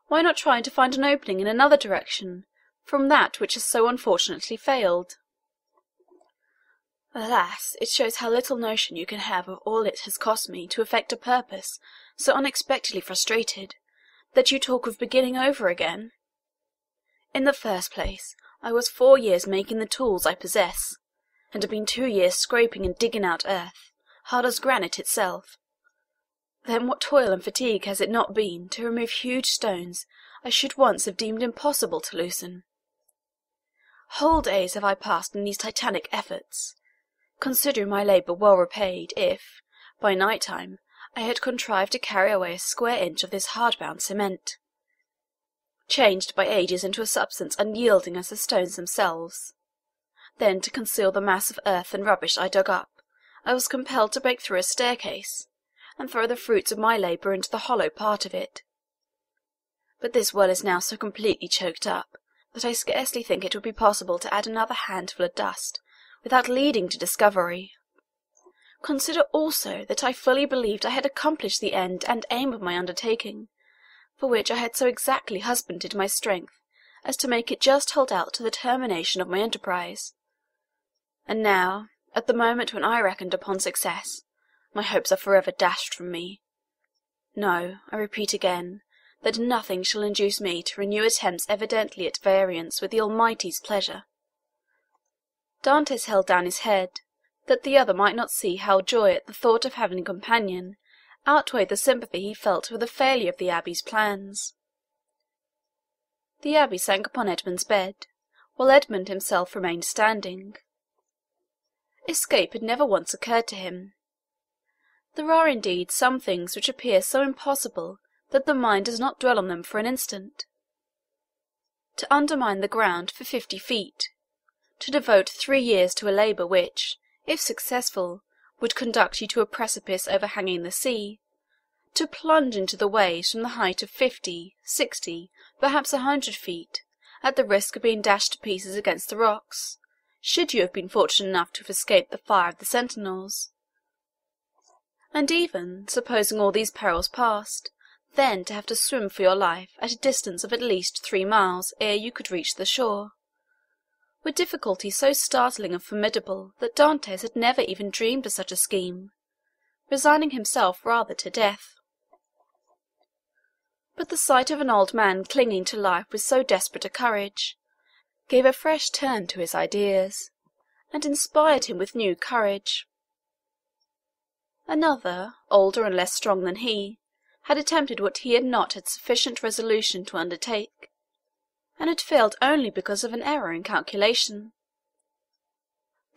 Why not try to find an opening in another direction from that which has so unfortunately failed?" "Alas, it shows how little notion you can have of all it has cost me to effect a purpose so unexpectedly frustrated, that you talk of beginning over again. In the first place, I was 4 years making the tools I possess, and have been 2 years scraping and digging out earth, hard as granite itself. Then what toil and fatigue has it not been to remove huge stones I should once have deemed impossible to loosen? Whole days have I passed in these titanic efforts, considering my labour well repaid, if, by night time, I had contrived to carry away a square inch of this hard-bound cement, changed by ages into a substance unyielding as the stones themselves. Then, to conceal the mass of earth and rubbish I dug up, I was compelled to break through a staircase, and throw the fruits of my labour into the hollow part of it. But this well is now so completely choked up, that I scarcely think it would be possible to add another handful of dust without leading to discovery. Consider also that I fully believed I had accomplished the end and aim of my undertaking, for which I had so exactly husbanded my strength as to make it just hold out to the termination of my enterprise. And now, at the moment when I reckoned upon success, my hopes are forever dashed from me. No, I repeat again, that nothing shall induce me to renew attempts evidently at variance with the Almighty's pleasure." Dantès held down his head, that the other might not see how joy at the thought of having a companion outweighed the sympathy he felt for the failure of the Abbé's plans. The Abbé sank upon Edmund's bed, while Edmund himself remained standing. Escape had never once occurred to him. There are indeed some things which appear so impossible that the mind does not dwell on them for an instant. To undermine the ground for 50 feet, to devote 3 years to a labour which, if successful, would conduct you to a precipice overhanging the sea, to plunge into the waves from the height of 50, 60, perhaps 100 feet, at the risk of being dashed to pieces against the rocks, should you have been fortunate enough to have escaped the fire of the sentinels. And even, supposing all these perils past, then to have to swim for your life at a distance of at least 3 miles ere you could reach the shore, were difficulties so startling and formidable that Dantès had never even dreamed of such a scheme, resigning himself rather to death. But the sight of an old man clinging to life with so desperate a courage gave a fresh turn to his ideas, and inspired him with new courage. Another, older and less strong than he, had attempted what he had not had sufficient resolution to undertake, and had failed only because of an error in calculation.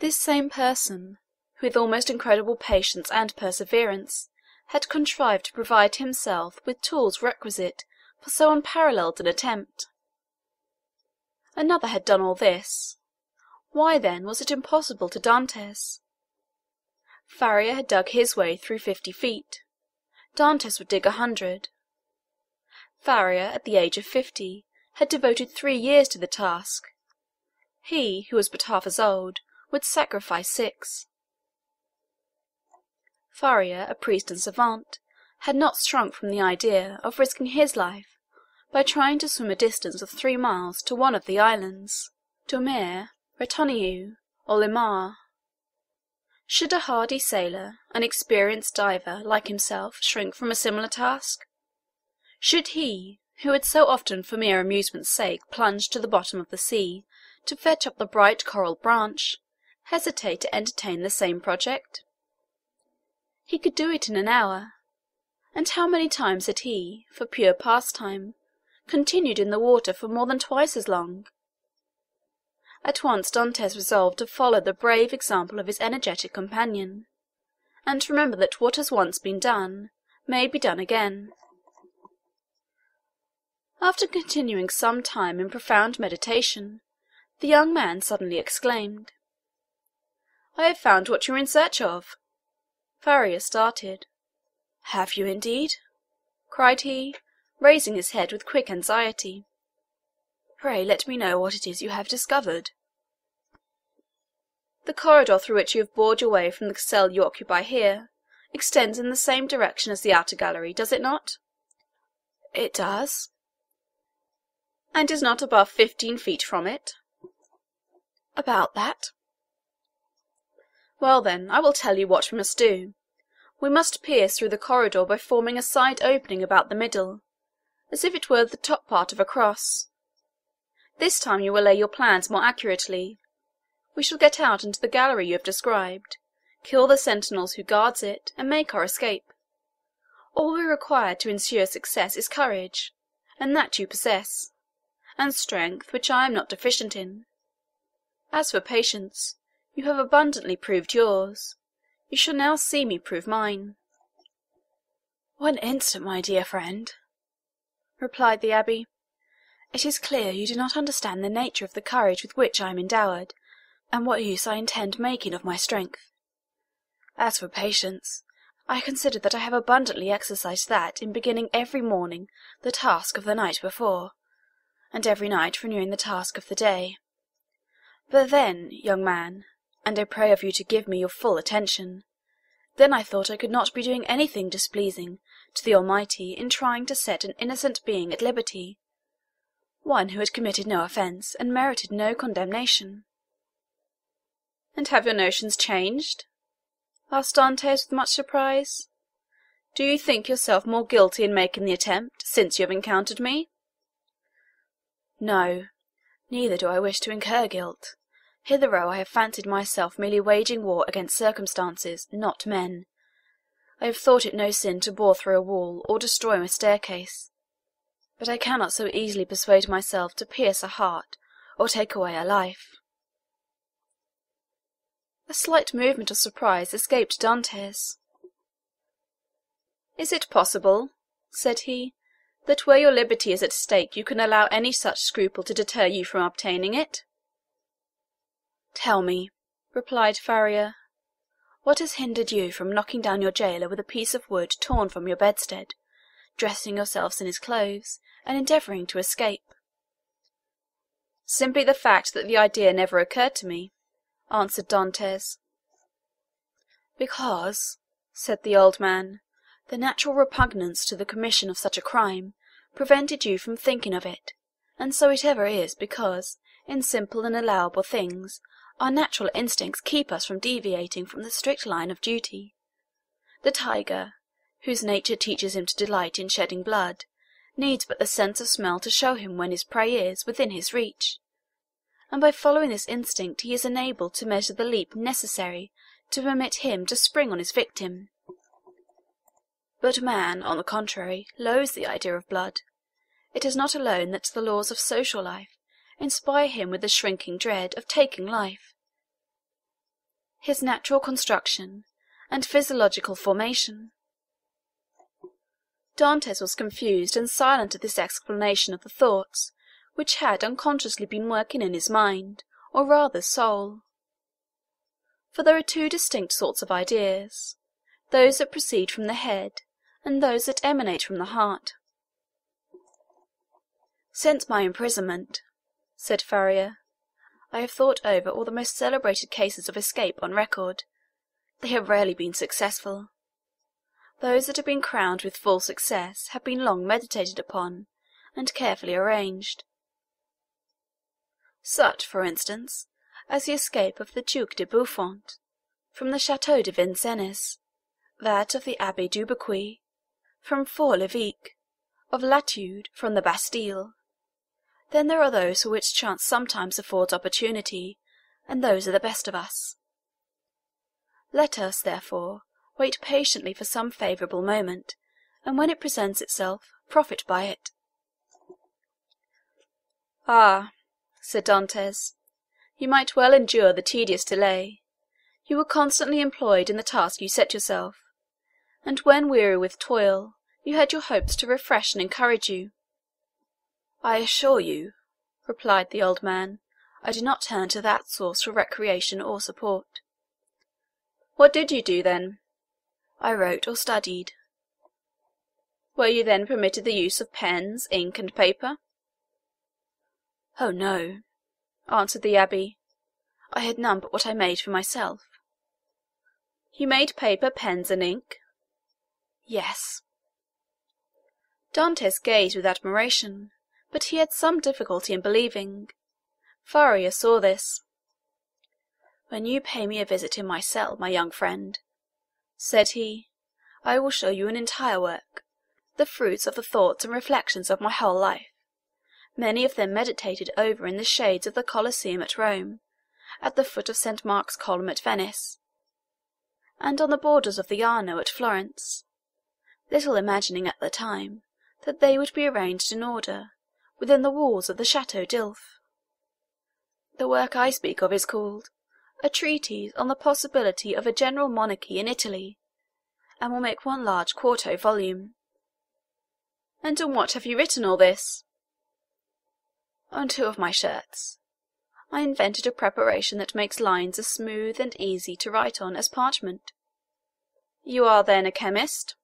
This same person, with almost incredible patience and perseverance, had contrived to provide himself with tools requisite for so unparalleled an attempt. Another had done all this. Why, then, was it impossible to Dantès? Farrier had dug his way through 50 feet. Dantès would dig 100. Farrier, at the age of 50, had devoted 3 years to the task. He, who was but half as old, would sacrifice 6. Farrier, a priest and savant, had not shrunk from the idea of risking his life by trying to swim a distance of 3 miles to one of the islands, Domer, Retoniou, or Limar. Should a hardy sailor, an experienced diver, like himself, shrink from a similar task? Should he, who had so often for mere amusement's sake plunged to the bottom of the sea to fetch up the bright coral branch, hesitate to entertain the same project? He could do it in an hour, and how many times had he, for pure pastime, continued in the water for more than twice as long? At once Dantès resolved to follow the brave example of his energetic companion, and to remember that what has once been done may be done again. After continuing some time in profound meditation, the young man suddenly exclaimed, "I have found what you were in search of." Farrier started. "Have you indeed?" cried he, raising his head with quick anxiety. "Pray let me know what it is you have discovered." "The corridor through which you have bored your way from the cell you occupy here extends in the same direction as the outer gallery, does it not?" "It does." "And is not above 15 feet from it?" "About that." "Well, then, I will tell you what we must do. We must pierce through the corridor by forming a side opening about the middle, as if it were the top part of a cross. This time you will lay your plans more accurately. We shall get out into the gallery you have described, kill the sentinels who guards it, and make our escape. All we require to ensure success is courage, and that you possess, and strength, which I am not deficient in. As for patience, you have abundantly proved yours. You shall now see me prove mine." "One instant, my dear friend," replied the Abbé. "It is clear you do not understand the nature of the courage with which I am endowed, and what use I intend making of my strength. As for patience, I consider that I have abundantly exercised that in beginning every morning the task of the night before, and every night renewing the task of the day. But then, young man, and I pray of you to give me your full attention, then I thought I could not be doing anything displeasing to the Almighty in trying to set an innocent being at liberty, one who had committed no offence and merited no condemnation." "And have your notions changed?" asked Dantès with much surprise. "Do you think yourself more guilty in making the attempt, since you have encountered me?" "No, neither do I wish to incur guilt. Hitherto I have fancied myself merely waging war against circumstances, not men. I have thought it no sin to bore through a wall or destroy a staircase, but I cannot so easily persuade myself to pierce a heart or take away a life." A slight movement of surprise escaped Dantès. "Is it possible," said he, "that where your liberty is at stake you can allow any such scruple to deter you from obtaining it?" "Tell me," replied Ferreri, "what has hindered you from knocking down your jailer with a piece of wood torn from your bedstead, dressing yourselves in his clothes, and endeavouring to escape?" "Simply the fact that the idea never occurred to me," answered Dantès. "Because," said the old man, "the natural repugnance to the commission of such a crime prevented you from thinking of it, and so it ever is because, in simple and allowable things, our natural instincts keep us from deviating from the strict line of duty. The tiger, whose nature teaches him to delight in shedding blood, needs but the sense of smell to show him when his prey is within his reach, and by following this instinct he is enabled to measure the leap necessary to permit him to spring on his victim. But man, on the contrary, loathes the idea of blood. It is not alone that the laws of social life inspire him with the shrinking dread of taking life. His natural construction and physiological formation. Dantès was confused and silent at this explanation of the thoughts which had unconsciously been working in his mind, or rather soul. For there are two distinct sorts of ideas, those that proceed from the head, and those that emanate from the heart. "Since my imprisonment," said Ferreri, "I have thought over all the most celebrated cases of escape on record. They have rarely been successful. Those that have been crowned with full success have been long meditated upon, and carefully arranged. Such, for instance, as the escape of the Duc de Buffon from the Château de Vincennes, that of the Abbé Dubuquois from Fort l'Evêque, of Latude from the Bastille. Then there are those for which chance sometimes affords opportunity, and those are the best of us. Let us, therefore, wait patiently for some favourable moment, and when it presents itself, profit by it." "Ah," said Dantès, "you might well endure the tedious delay. You were constantly employed in the task you set yourself, and when weary with toil, you had your hopes to refresh and encourage you." "I assure you," replied the old man, "I do not turn to that source for recreation or support." "What did you do, then?" "I wrote or studied. Were you then permitted the use of pens, ink, and paper? Oh, no, answered the abbé. I had none but what I made for myself. You made paper, pens, and ink? Yes. Dantès gazed with admiration, but he had some difficulty in believing. Faria saw this. When you pay me a visit in my cell, my young friend, said he, I will show you an entire work, the fruits of the thoughts and reflections of my whole life, many of them meditated over in the shades of the Colosseum at Rome, at the foot of St. Mark's column at Venice, and on the borders of the Arno at Florence, little imagining at the time that they would be arranged in order within the walls of the Château d'Ilf. The work I speak of is called A Treatise on the Possibility of a General Monarchy in Italy, and will make one large quarto volume. And on what have you written all this? On 2 of my shirts. I invented a preparation that makes lines as smooth and easy to write on as parchment. You are, then, a chemist?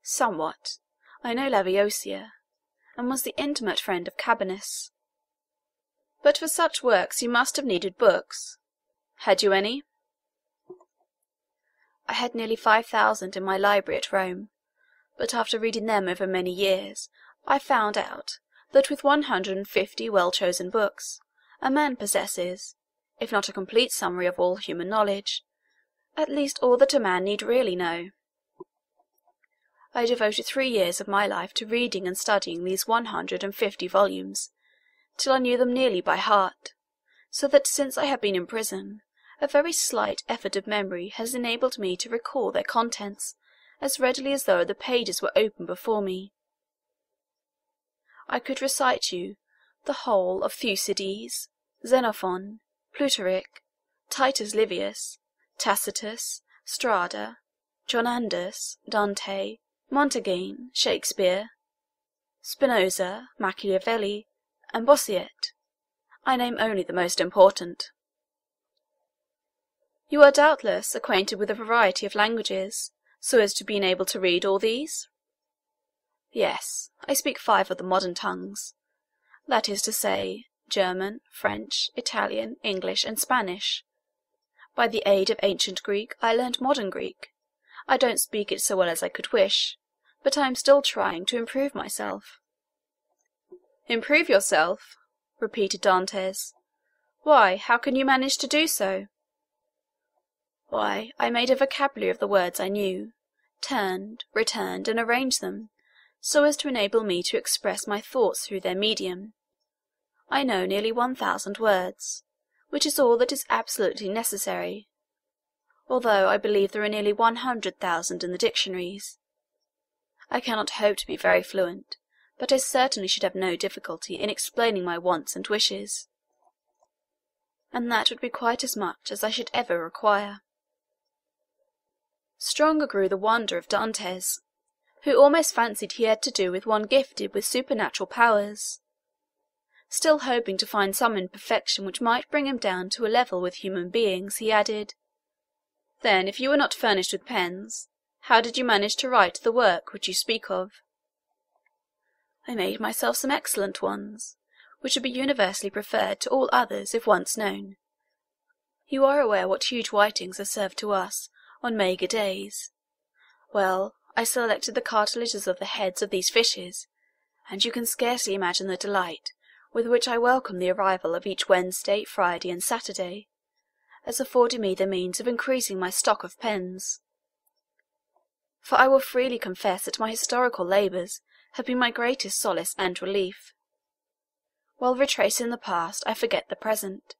Somewhat. I know Lavoisier, and was the intimate friend of Cabanis. But for such works you must have needed books. Had you any? I had nearly 5,000 in my library at Rome, but after reading them over many years, I found out that with 150 well-chosen books, a man possesses, if not a complete summary of all human knowledge, at least all that a man need really know. I devoted 3 years of my life to reading and studying these 150 volumes, till I knew them nearly by heart, so that since I have been in prison, a very slight effort of memory has enabled me to recall their contents as readily as though the pages were open before me. I could recite you the whole of Thucydides, Xenophon, Plutarch, Titus Livius, Tacitus, Strada, John Anders, Dante, Montaigne, Shakespeare, Spinoza, Machiavelli, and Bossuet. I name only the most important. You are doubtless acquainted with a variety of languages, so as to be able to read all these? Yes, I speak 5 of the modern tongues, that is to say, German, French, Italian, English, and Spanish. By the aid of ancient Greek, I learned modern Greek. I don't speak it so well as I could wish, but I am still trying to improve myself. Improve yourself? Repeated Dantès. Why, how can you manage to do so? Why, I made a vocabulary of the words I knew, turned, returned, and arranged them, so as to enable me to express my thoughts through their medium. I know nearly 1,000 words, which is all that is absolutely necessary, although I believe there are nearly 100,000 in the dictionaries. I cannot hope to be very fluent, but I certainly should have no difficulty in explaining my wants and wishes, and that would be quite as much as I should ever require. Stronger grew the wonder of Dantès, who almost fancied he had to do with one gifted with supernatural powers. Still hoping to find some imperfection which might bring him down to a level with human beings, he added, "Then, if you were not furnished with pens, how did you manage to write the work which you speak of?" "I made myself some excellent ones, which would be universally preferred to all others if once known. You are aware what huge whitings are served to us on maigre days. Well, I selected the cartilages of the heads of these fishes, and you can scarcely imagine the delight with which I welcome the arrival of each Wednesday, Friday, and Saturday, as affording me the means of increasing my stock of pens. For I will freely confess that my historical labours have been my greatest solace and relief. While retracing the past, I forget the present,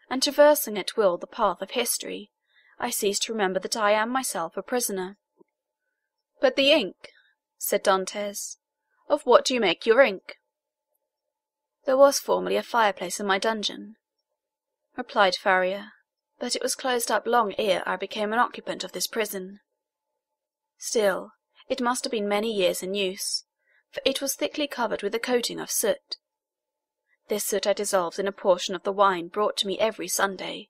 and traversing at will the path of history, I cease to remember that I am myself a prisoner." "But the ink," said Dantès. "Of what do you make your ink?" "There was formerly a fireplace in my dungeon," replied Faris, "but it was closed up long ere I became an occupant of this prison. Still, it must have been many years in use, for it was thickly covered with a coating of soot. This soot I dissolved in a portion of the wine brought to me every Sunday,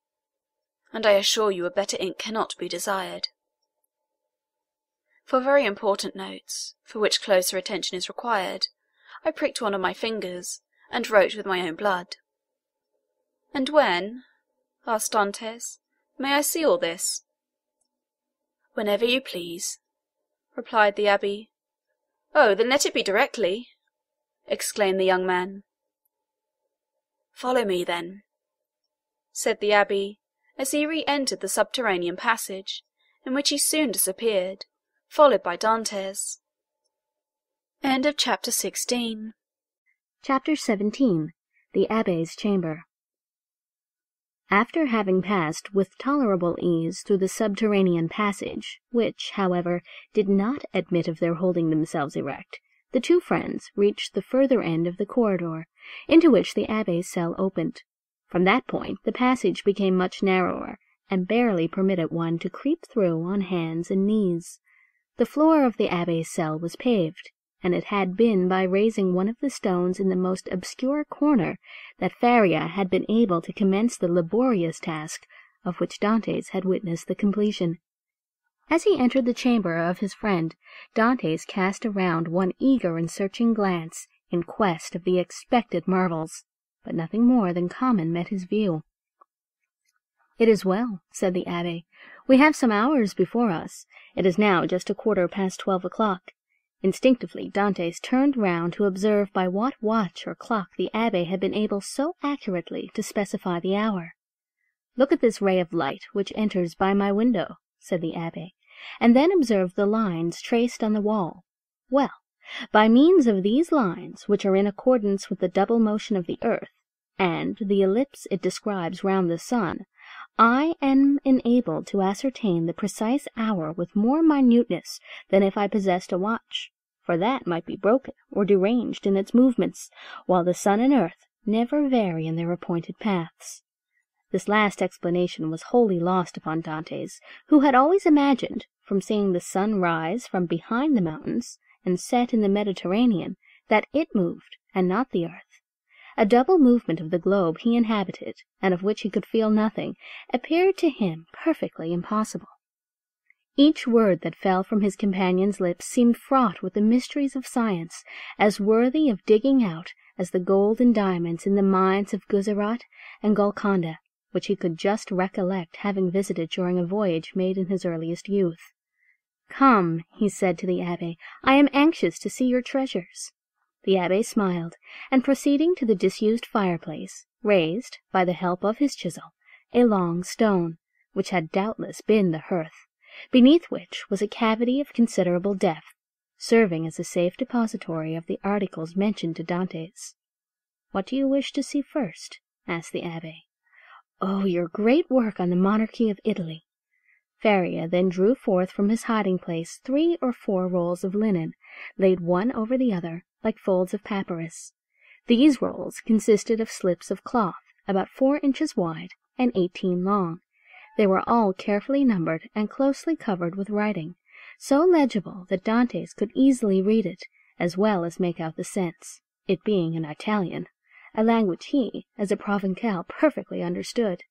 and I assure you a better ink cannot be desired. For very important notes, for which closer attention is required, I pricked one of my fingers, and wrote with my own blood." "And when," asked Dantès, "may I see all this?" "Whenever you please," replied the abbé. "Oh, then let it be directly!" exclaimed the young man. "Follow me, then," said the abbé, as he re-entered the subterranean passage, in which he soon disappeared, followed by Dantès. Chapter 17. The Abbé's Chamber. After having passed with tolerable ease through the subterranean passage, which, however, did not admit of their holding themselves erect, the two friends reached the further end of the corridor, into which the abbé's cell opened. From that point the passage became much narrower, and barely permitted one to creep through on hands and knees. The floor of the abbé's cell was paved, and it had been by raising one of the stones in the most obscure corner that Faria had been able to commence the laborious task of which Dantès had witnessed the completion. As he entered the chamber of his friend, Dantès cast around one eager and searching glance in quest of the expected marvels, but nothing more than common met his view. "It is well," said the abbé. "We have some hours before us. It is now just 12:15 o'clock. Instinctively Dantès turned round to observe by what watch or clock the abbé had been able so accurately to specify the hour. "Look at this ray of light which enters by my window," said the abbé, "and then observe the lines traced on the wall. Well, by means of these lines, which are in accordance with the double motion of the earth, and the ellipse it describes round the sun, I am enabled to ascertain the precise hour with more minuteness than if I possessed a watch, for that might be broken or deranged in its movements, while the sun and earth never vary in their appointed paths." This last explanation was wholly lost upon Dantès, who had always imagined, from seeing the sun rise from behind the mountains and set in the Mediterranean, that it moved, and not the earth. A double movement of the globe he inhabited, and of which he could feel nothing, appeared to him perfectly impossible. Each word that fell from his companion's lips seemed fraught with the mysteries of science, as worthy of digging out as the gold and diamonds in the mines of Guzerat and Golconda, which he could just recollect having visited during a voyage made in his earliest youth. "Come," he said to the abbé, "I am anxious to see your treasures." The abbé smiled, and proceeding to the disused fireplace, raised, by the help of his chisel, a long stone, which had doubtless been the hearth, beneath which was a cavity of considerable depth, serving as a safe depository of the articles mentioned to Dantès. "What do you wish to see first?" asked the abbé. "Oh, your great work on the monarchy of Italy." Faria then drew forth from his hiding-place 3 or 4 rolls of linen, laid one over the other, like folds of papyrus. These rolls consisted of slips of cloth, about 4 inches wide and 18 long. They were all carefully numbered and closely covered with writing, so legible that Dantès could easily read it, as well as make out the sense, it being in Italian, a language he, as a Provençal, perfectly understood.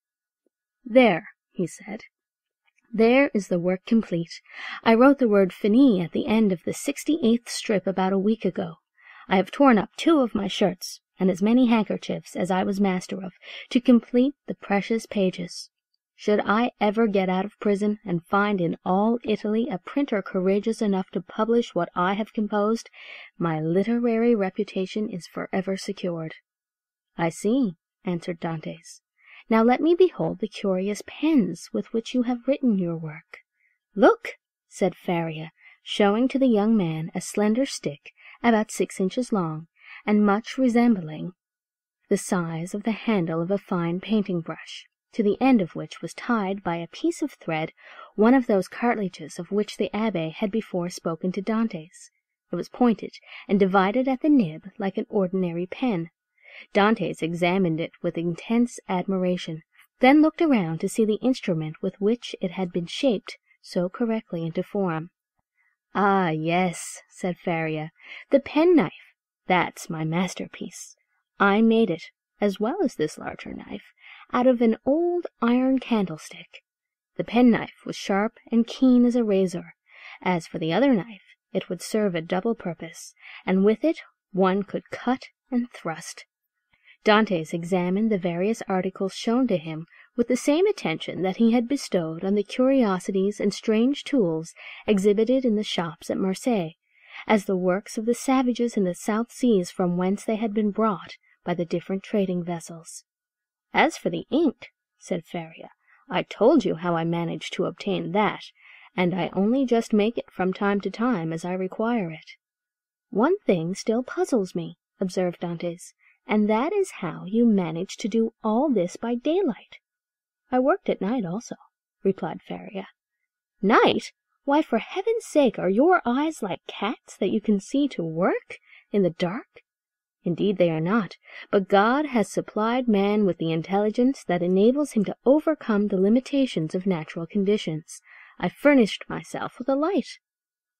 "There," he said. "There is the work complete. I wrote the word finis at the end of the 68th strip about a week ago. I have torn up 2 of my shirts, and as many handkerchiefs as I was master of, to complete the precious pages. Should I ever get out of prison, and find in all Italy a printer courageous enough to publish what I have composed, my literary reputation is forever secured." "I see," answered Dantès. "Now let me behold the curious pens with which you have written your work." "Look," said Faria, showing to the young man a slender stick about 6 inches long, and much resembling the size of the handle of a fine painting brush, to the end of which was tied by a piece of thread one of those cartridges of which the abbé had before spoken to Dantès. It was pointed and divided at the nib like an ordinary pen. Dantès examined it with intense admiration, then looked around to see the instrument with which it had been shaped so correctly into form. "Ah, yes," said Faria, "the penknife. That's my masterpiece. I made it, as well as this larger knife, out of an old iron candlestick. The penknife was sharp and keen as a razor, As for the other knife, it would serve a double purpose, and with it one could cut and thrust. Dantes examined the various articles shown to him with the same attention that he had bestowed on the curiosities and strange tools exhibited in the shops at Marseilles, as the works of the savages in the South Seas from whence they had been brought by the different trading vessels. "As for the ink," said Ferreri, "I told you how I managed to obtain that, and I only just make it from time to time as I require it." "One thing still puzzles me," observed Dantes, "and that is how you managed to do all this by daylight." "I worked at night also," replied Ferreri. "Night? Why, for heaven's sake, are your eyes like cats that you can see to work in the dark?" "Indeed they are not, but God has supplied man with the intelligence that enables him to overcome the limitations of natural conditions. I furnished myself with a light."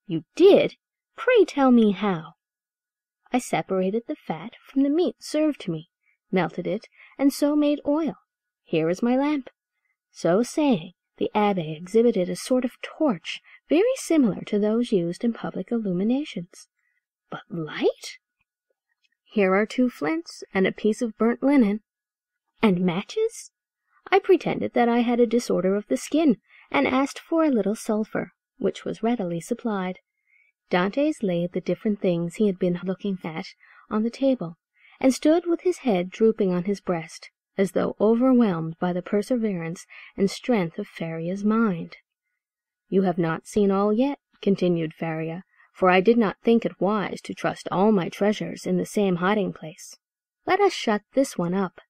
"You did? Pray tell me how." "I separated the fat from the meat served to me, melted it, and so made oil. Here is my lamp." So saying, the Abbé exhibited a sort of torch very similar to those used in public illuminations. "But light?" "Here are 2 flints and a piece of burnt linen." "And matches?" "I pretended that I had a disorder of the skin, and asked for a little sulphur, which was readily supplied." Dantes laid the different things he had been looking at on the table, and stood with his head drooping on his breast, as though overwhelmed by the perseverance and strength of Ferria's mind. "You have not seen all yet," continued Ferri, "for I did not think it wise to trust all my treasures in the same hiding-place. Let us shut this one up."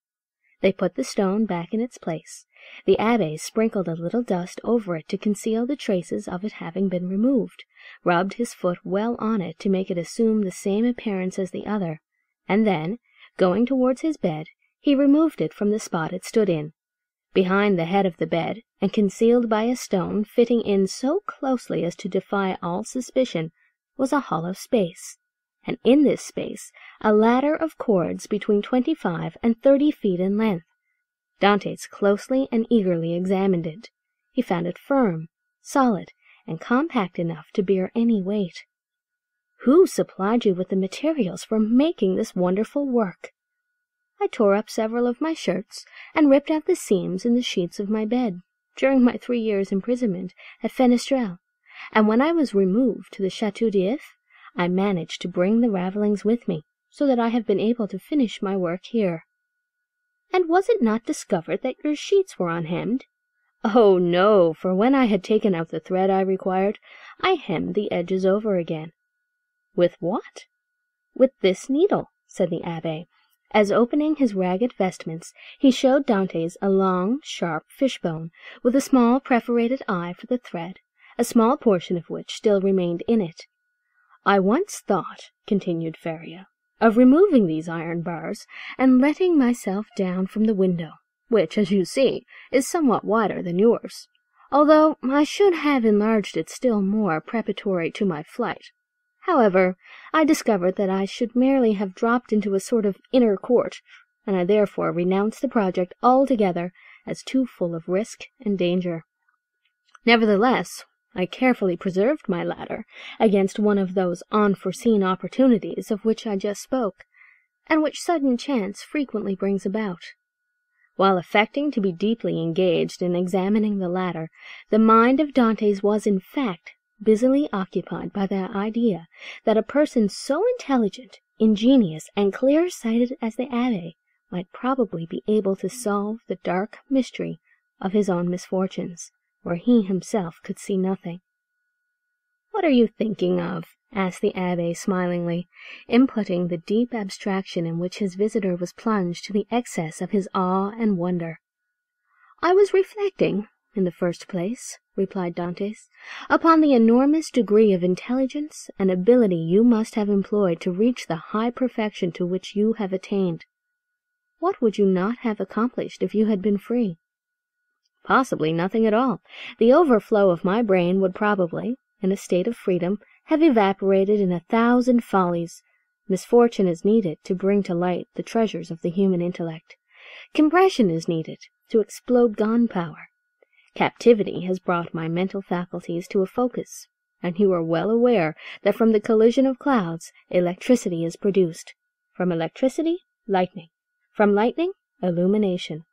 They put the stone back in its place. The Abbé sprinkled a little dust over it to conceal the traces of it having been removed, rubbed his foot well on it to make it assume the same appearance as the other, and then, going towards his bed, he removed it from the spot it stood in. Behind the head of the bed, and concealed by a stone fitting in so closely as to defy all suspicion, was a hollow space, and in this space a ladder of cords between 25 and 30 feet in length. Dantes closely and eagerly examined it. He found it firm, solid, and compact enough to bear any weight. "Who supplied you with the materials for making this wonderful work?" "I tore up several of my shirts, and ripped out the seams in the sheets of my bed, during my 3 years' imprisonment at Fenestrelle, and when I was removed to the Château d'If, I managed to bring the ravellings with me, so that I have been able to finish my work here." "And was it not discovered that your sheets were unhemmed?" "Oh, no, for when I had taken out the thread I required, I hemmed the edges over again." "With what?" "With this needle," said the Abbé, as opening his ragged vestments, he showed Dantes a long, sharp fishbone, with a small perforated eye for the thread, a small portion of which still remained in it. "I once thought," continued Ferri, "of removing these iron bars and letting myself down from the window, which, as you see, is somewhat wider than yours, although I should have enlarged it still more preparatory to my flight. However, I discovered that I should merely have dropped into a sort of inner court, and I therefore renounced the project altogether as too full of risk and danger. Nevertheless, I carefully preserved my ladder against one of those unforeseen opportunities of which I just spoke, and which sudden chance frequently brings about." While affecting to be deeply engaged in examining the ladder, the mind of Dantes was, in fact, busily occupied by the idea that a person so intelligent, ingenious, and clear-sighted as the Abbé might probably be able to solve the dark mystery of his own misfortunes, where he himself could see nothing. "What are you thinking of?" asked the Abbé smilingly, inputting the deep abstraction in which his visitor was plunged to the excess of his awe and wonder. "I was reflecting, in the first place," replied Dantes, "upon the enormous degree of intelligence and ability you must have employed to reach the high perfection to which you have attained. What would you not have accomplished if you had been free?" "Possibly nothing at all. The overflow of my brain would probably, in a state of freedom, have evaporated in 1,000 follies. Misfortune is needed to bring to light the treasures of the human intellect. Compression is needed to explode gunpowder. Captivity has brought my mental faculties to a focus, and you are well aware that from the collision of clouds electricity is produced. From electricity, lightning. From lightning, illumination."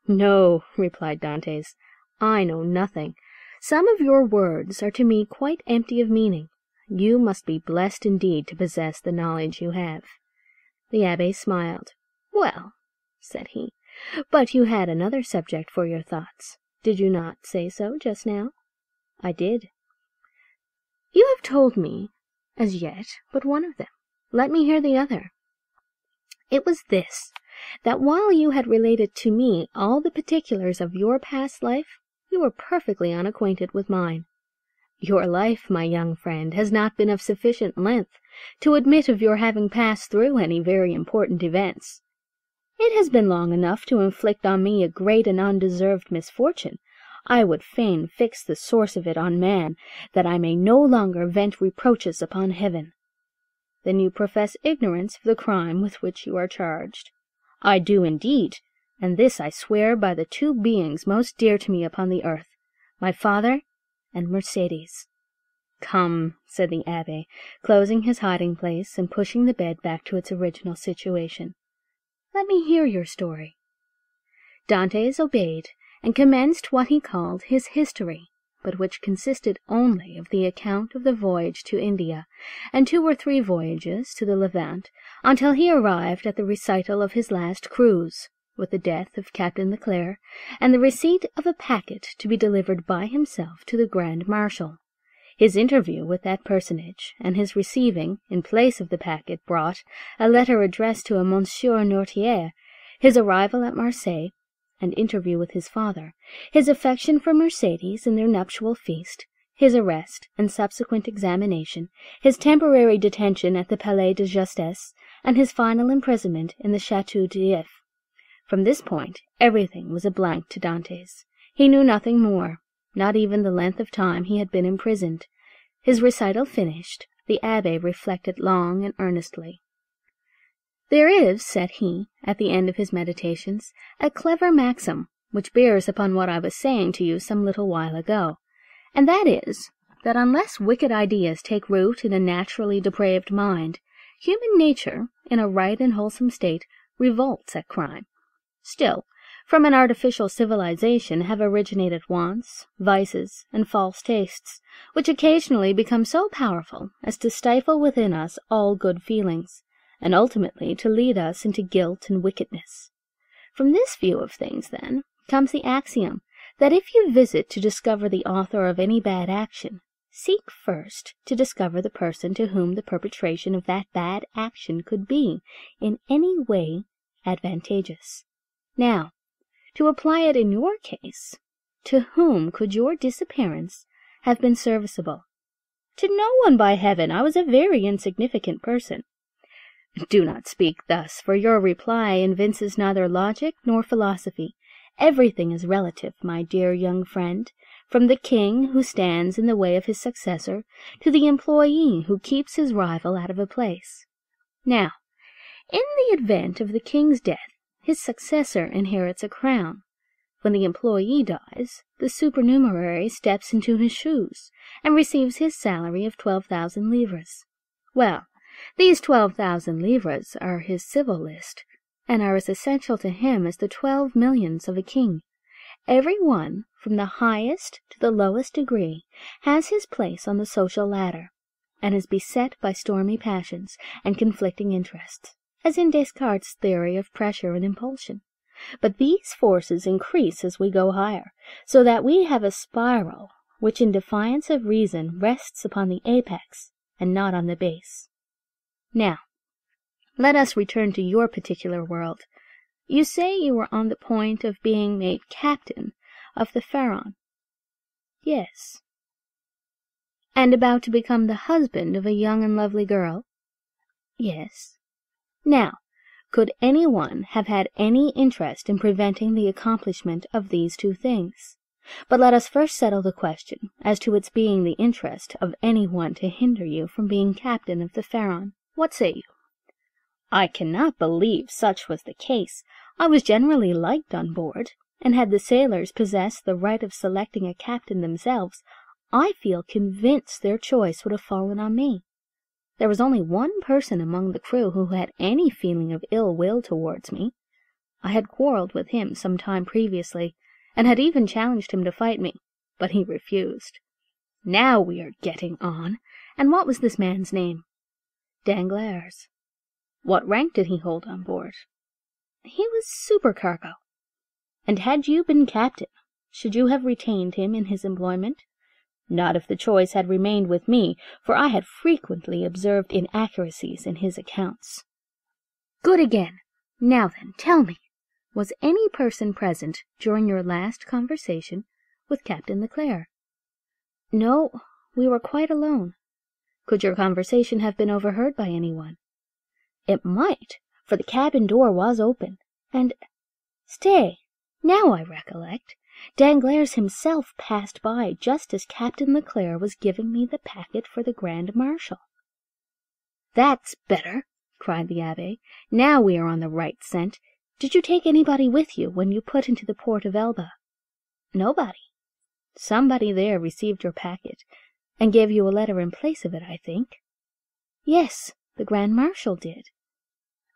"No," replied Dantès, "I know nothing. Some of your words are to me quite empty of meaning. You must be blessed indeed to possess the knowledge you have." The abbé smiled. "Well," said he, "but you had another subject for your thoughts. Did you not say so just now?" "I did." "You have told me, as yet, but one of them. Let me hear the other." "It was this, that while you had related to me all the particulars of your past life, you were perfectly unacquainted with mine. Your life, my young friend, has not been of sufficient length to admit of your having passed through any very important events. It has been long enough to inflict on me a great and undeserved misfortune. I would fain fix the source of it on man, that I may no longer vent reproaches upon heaven." "Then you profess ignorance of the crime with which you are charged." "I do indeed, and this I swear by the two beings most dear to me upon the earth, my father and Mercedes." "Come," said the abbé, closing his hiding-place and pushing the bed back to its original situation. "Let me hear your story." Dantès obeyed, and commenced what he called his history, but which consisted only of the account of the voyage to India, and 2 or 3 voyages to the Levant, until he arrived at the recital of his last cruise, with the death of Captain Leclerc, and the receipt of a packet to be delivered by himself to the Grand Marshal. His interview with that personage, and his receiving, in place of the packet brought, a letter addressed to a Monsieur Noirtier, his arrival at Marseilles, and interview with his father, his affection for Mercedes and their nuptial feast, his arrest and subsequent examination, his temporary detention at the Palais de Justice, and his final imprisonment in the Château d'If. From this point everything was a blank to Dantès. He knew nothing more, not even the length of time he had been imprisoned. His recital finished, the abbé reflected long and earnestly. "There is," said he, at the end of his meditations, "a clever maxim, which bears upon what I was saying to you some little while ago, and that is, that unless wicked ideas take root in a naturally depraved mind, human nature, in a right and wholesome state, revolts at crime. Still, from an artificial civilization have originated wants, vices, and false tastes, which occasionally become so powerful as to stifle within us all good feelings, and ultimately to lead us into guilt and wickedness. From this view of things, then, comes the axiom that if you visit to discover the author of any bad action, seek first to discover the person to whom the perpetration of that bad action could be, in any way, advantageous. Now, to apply it in your case, to whom could your disappearance have been serviceable? To no one, by heaven. I was a very insignificant person. Do not speak thus, for your reply evinces neither logic nor philosophy. Everything is relative, my dear young friend, from the king who stands in the way of his successor to the employee who keeps his rival out of a place. Now, in the event of the king's death, his successor inherits a crown. When the employee dies, the supernumerary steps into his shoes, and receives his salary of 12,000 livres. Well, these 12,000 livres are his civil list, and are as essential to him as the 12 millions of a king. Every one, from the highest to the lowest degree, has his place on the social ladder, and is beset by stormy passions and conflicting interests, as in Descartes' theory of pressure and impulsion. But these forces increase as we go higher, so that we have a spiral which, in defiance of reason, rests upon the apex and not on the base. Now, let us return to your particular world. You say you were on the point of being made captain of the Pharaon. Yes. And about to become the husband of a young and lovely girl. Yes. Now, could anyone have had any interest in preventing the accomplishment of these 2 things? But let us first settle the question as to its being the interest of anyone to hinder you from being captain of the Pharaon. What say you? I cannot believe such was the case. I was generally liked on board, and had the sailors possessed the right of selecting a captain themselves, I feel convinced their choice would have fallen on me. There was only one person among the crew who had any feeling of ill will towards me. I had quarrelled with him some time previously, and had even challenged him to fight me, but he refused. Now we are getting on. And what was this man's name? Danglars. What rank did he hold on board? He was supercargo. And had you been captain, should you have retained him in his employment? Not if the choice had remained with me, for I had frequently observed inaccuracies in his accounts. Good again. Now then, tell me, was any person present during your last conversation with Captain Leclerc? No, we were quite alone. Could your conversation have been overheard by anyone? It might, for the cabin door was open, and— Stay, now I recollect. Danglars himself passed by just as Captain Leclerc was giving me the packet for the Grand Marshal. That's better, cried the Abbé. Now we are on the right scent. Did you take anybody with you when you put into the port of Elba? Nobody. Somebody there received your packet, and gave you a letter in place of it, I think. Yes, the Grand Marshal did.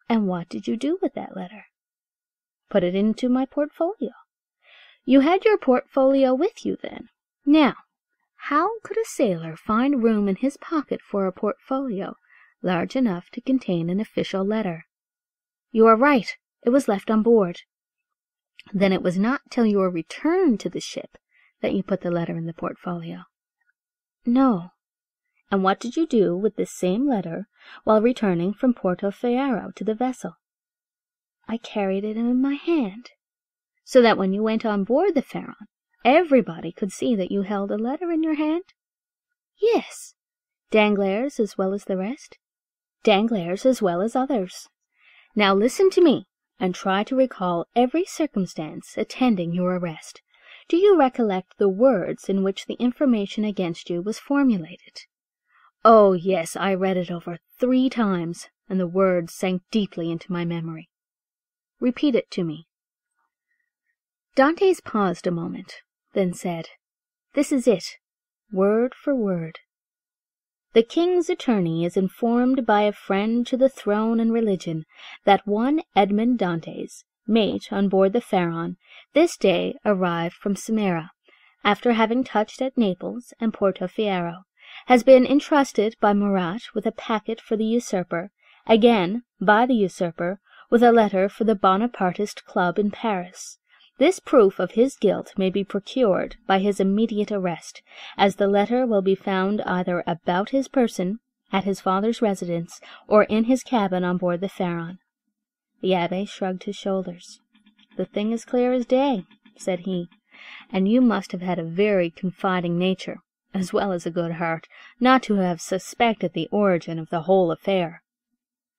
And what did you do with that letter? Put it into my portfolio. You had your portfolio with you, then? Now, how could a sailor find room in his pocket for a portfolio large enough to contain an official letter? You are right. It was left on board. Then it was not till your return to the ship that you put the letter in the portfolio? No. And what did you do with this same letter while returning from Porto Ferrero to the vessel? I carried it in my hand, so that when you went on board the Pharaon, everybody could see that you held a letter in your hand? Yes. Danglars as well as the rest? Danglars as well as others. Now listen to me, and try to recall every circumstance attending your arrest. Do you recollect the words in which the information against you was formulated? Oh, yes, I read it over 3 times, and the words sank deeply into my memory. Repeat it to me. Dantes paused a moment, then said, This is it, word for word. The king's attorney is informed by a friend to the throne and religion that one Edmond Dantes, mate on board the Pharaon, this day arrived from Smyrna, after having touched at Naples and Porto Ferrero, has been entrusted by Murat with a packet for the usurper, again by the usurper with a letter for the Bonapartist club in Paris. This proof of his guilt may be procured by his immediate arrest, as the letter will be found either about his person, at his father's residence, or in his cabin on board the Pharaon. The Abbé shrugged his shoulders. The thing is clear as day, said he, and you must have had a very confiding nature, as well as a good heart, not to have suspected the origin of the whole affair.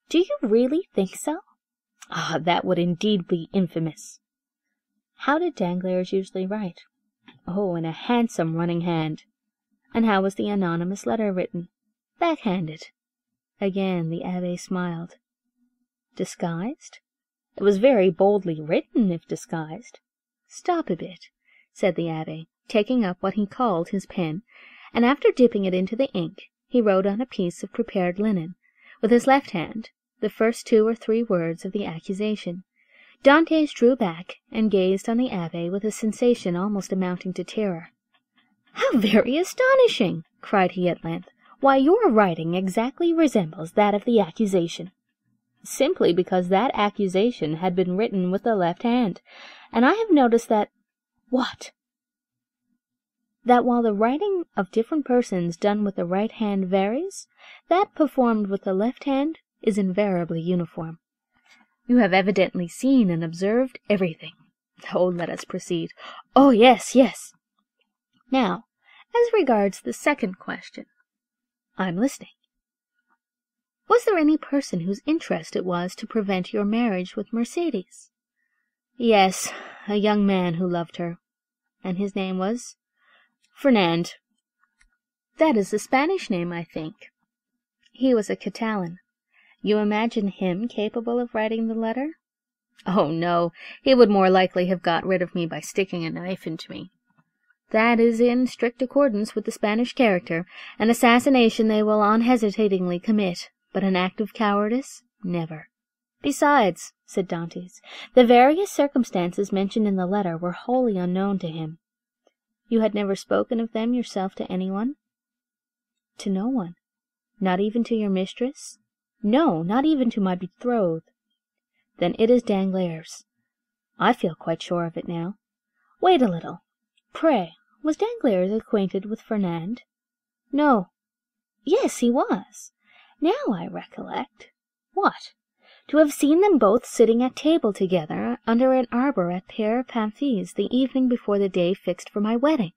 Do you really think so? Ah, that would indeed be infamous. How did Danglars usually write? Oh, in a handsome running hand. And how was the anonymous letter written? Backhanded. Again the Abbé smiled. Disguised? It was very boldly written, if disguised. Stop a bit, said the Abbé, taking up what he called his pen, and after dipping it into the ink, he wrote on a piece of prepared linen, with his left hand, the first 2 or 3 words of the accusation. Dantes drew back and gazed on the Abbé with a sensation almost amounting to terror. "How very astonishing!" cried he at length. "Why, your writing exactly resembles that of the accusation." "Simply because that accusation had been written with the left hand, and I have noticed that—" "What?" "That while the writing of different persons done with the right hand varies, that performed with the left hand is invariably uniform. You have evidently seen and observed everything. Oh, let us proceed. Oh, yes, yes. Now, as regards the second question. I'm listening. Was there any person whose interest it was to prevent your marriage with Mercedes?" "Yes, a young man who loved her." "And his name was?" "Fernand." "That is a Spanish name, I think." "He was a Catalan. You imagine him capable of writing the letter?" "Oh, no, he would more likely have got rid of me by sticking a knife into me." That is in strict accordance with the Spanish character. An assassination they will unhesitatingly commit, but an act of cowardice, never. Besides, said Dantes, the various circumstances mentioned in the letter were wholly unknown to him. You had never spoken of them yourself to anyone? To no one. Not even to your mistress? No, not even to my betrothed. Then it is Danglars. I feel quite sure of it now. Wait a little. Pray, was Danglars acquainted with Fernand? No. Yes, he was. Now I recollect. What? To have seen them both sitting at table together under an arbour at Père Pamphil's the evening before the day fixed for my wedding.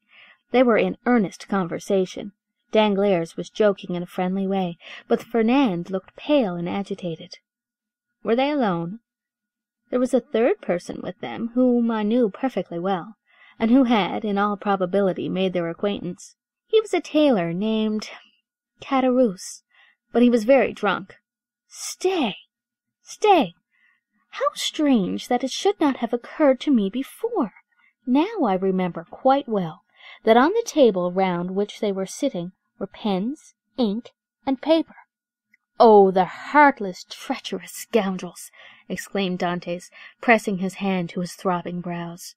They were in earnest conversation. Danglars was joking in a friendly way, but Fernand looked pale and agitated. Were they alone? There was a third person with them, whom I knew perfectly well, and who had, in all probability, made their acquaintance. He was a tailor named Caderousse, but he was very drunk. Stay! How strange that it should not have occurred to me before! Now I remember quite well that on the table round which they were sitting were pens, ink, and paper. Oh, the heartless, treacherous scoundrels! Exclaimed Dantes, pressing his hand to his throbbing brows.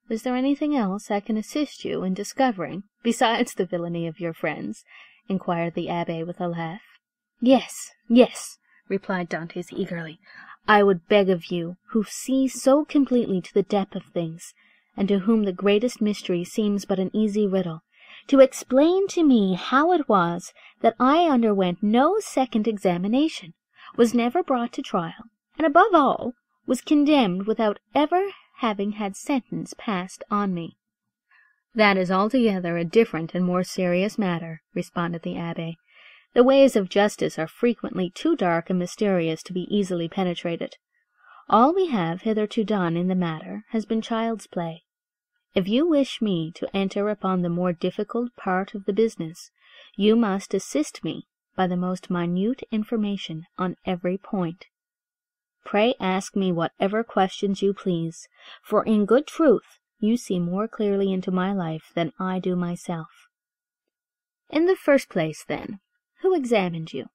Is there anything else I can assist you in discovering, besides the villainy of your friends? Inquired the abbé with a laugh. Yes, replied Dantes eagerly. I would beg of you, who see so completely to the depth of things, and to whom the greatest mystery seems but an easy riddle, to explain to me how it was that I underwent no second examination, was never brought to trial, and above all, was condemned without ever having had sentence passed on me. That is altogether a different and more serious matter, responded the abbé. The ways of justice are frequently too dark and mysterious to be easily penetrated. All we have hitherto done in the matter has been child's play. If you wish me to enter upon the more difficult part of the business, you must assist me by the most minute information on every point. Pray ask me whatever questions you please, for in good truth you see more clearly into my life than I do myself. In the first place, then, who examined you?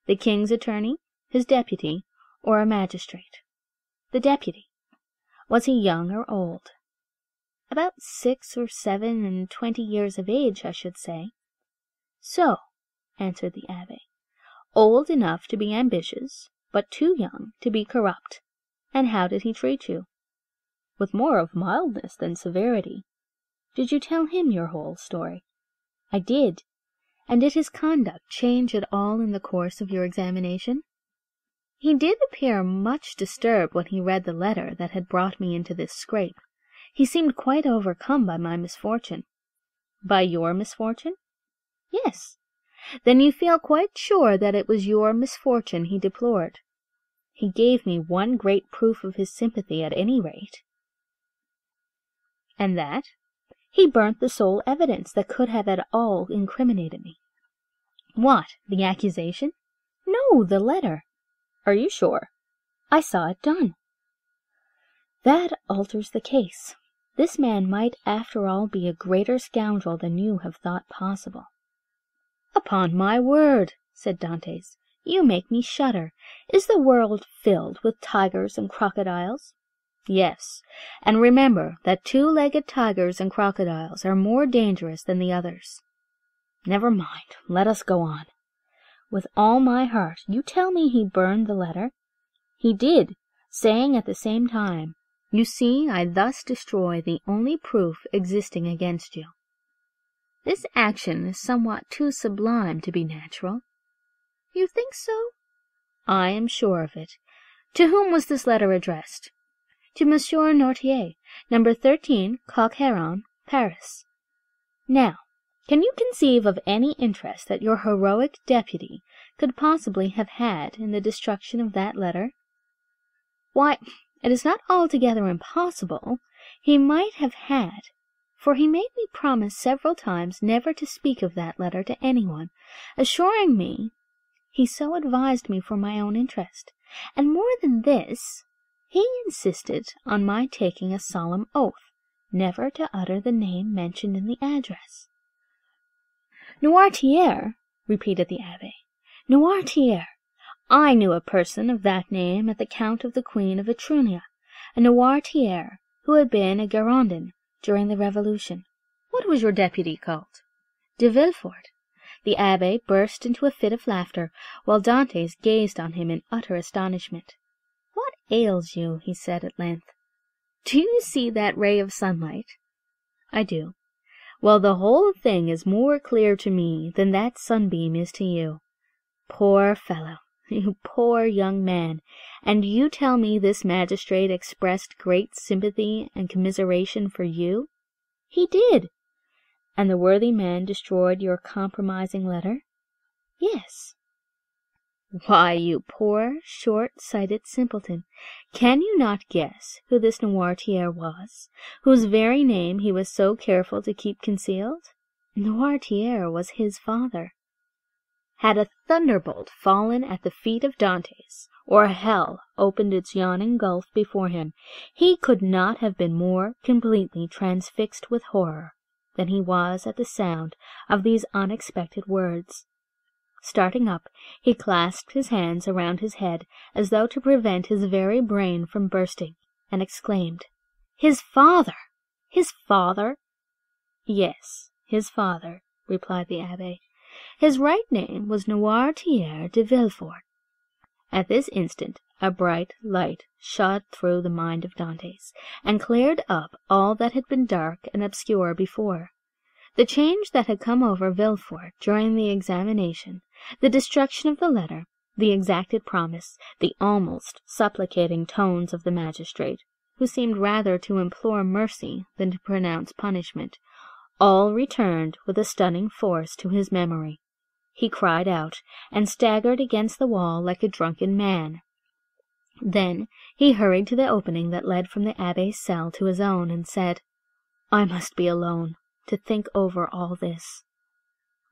The king's attorney, his deputy, or a magistrate? The deputy. Was he young or old? About 6 or 7 and 20 years of age, I should say. So, answered the abbé, old enough to be ambitious, but too young to be corrupt. And how did he treat you? With more of mildness than severity. Did you tell him your whole story? I did. And did his conduct change at all in the course of your examination? He did appear much disturbed when he read the letter that had brought me into this scrape. He seemed quite overcome by my misfortune. By your misfortune? Yes. Then you feel quite sure that it was your misfortune he deplored. He gave me one great proof of his sympathy at any rate. And that? He burnt the sole evidence that could have at all incriminated me. What, the accusation? No, the letter. Are you sure? I saw it done. That alters the case. This man might after all be a greater scoundrel than you have thought possible. Upon my word, said Dantes, you make me shudder. Is the world filled with tigers and crocodiles? Yes, and remember that 2-legged tigers and crocodiles are more dangerous than the others. Never mind, let us go on. With all my heart, you tell me he burned the letter? He did, saying at the same time, you see, I thus destroy the only proof existing against you. This action is somewhat too sublime to be natural. You think so? I am sure of it. To whom was this letter addressed? To Monsieur Noirtier, number 13, Coq Heron, Paris. Now, can you conceive of any interest that your heroic deputy could possibly have had in the destruction of that letter? Why, it is not altogether impossible. He might have had, for he made me promise several times never to speak of that letter to anyone, assuring me he so advised me for my own interest, and more than this, he insisted on my taking a solemn oath never to utter the name mentioned in the address. "Noirtier," repeated the Abbé. "Noirtier. I knew a person of that name at the Count of the Queen of Etruria, a Noirtier, who had been a Girondin during the Revolution. What was your deputy called?" "De Villefort." The Abbé burst into a fit of laughter, while Dantès gazed on him in utter astonishment. "What ails you?" he said at length. "Do you see that ray of sunlight?" "I do." "Well, the whole thing is more clear to me than that sunbeam is to you. Poor fellow, you poor young man, and you tell me this magistrate expressed great sympathy and commiseration for you?" "He did." "And the worthy man destroyed your compromising letter?" "Yes." "Why, you poor, short-sighted simpleton, can you not guess who this Noirtier was, whose very name he was so careful to keep concealed? Noirtier was his father. Had a thunderbolt fallen at the feet of Dantès, or hell opened its yawning gulf before him, he could not have been more completely transfixed with horror than he was at the sound of these unexpected words. Starting up, he clasped his hands around his head as though to prevent his very brain from bursting, and exclaimed, "His father! His father?" "Yes, his father," replied the Abbé. "His right name was Noirtier de Villefort." At this instant a bright light shot through the mind of Dantès, and cleared up all that had been dark and obscure before. The change that had come over Villefort during the examination, the destruction of the letter, the exacted promise, the almost supplicating tones of the magistrate, who seemed rather to implore mercy than to pronounce punishment, all returned with a stunning force to his memory. He cried out, and staggered against the wall like a drunken man. Then he hurried to the opening that led from the Abbé's cell to his own, and said, "I must be alone to think over all this."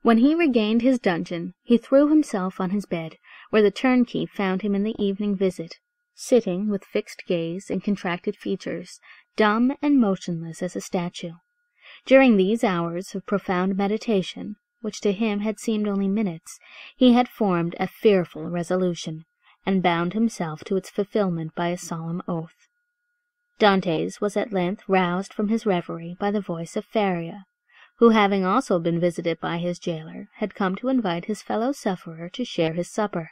When he regained his dungeon, he threw himself on his bed, where the turnkey found him in the evening visit, sitting with fixed gaze and contracted features, dumb and motionless as a statue. During these hours of profound meditation, which to him had seemed only minutes, he had formed a fearful resolution, and bound himself to its fulfilment by a solemn oath. Dantès was at length roused from his reverie by the voice of Ferreri, who, having also been visited by his jailer, had come to invite his fellow-sufferer to share his supper.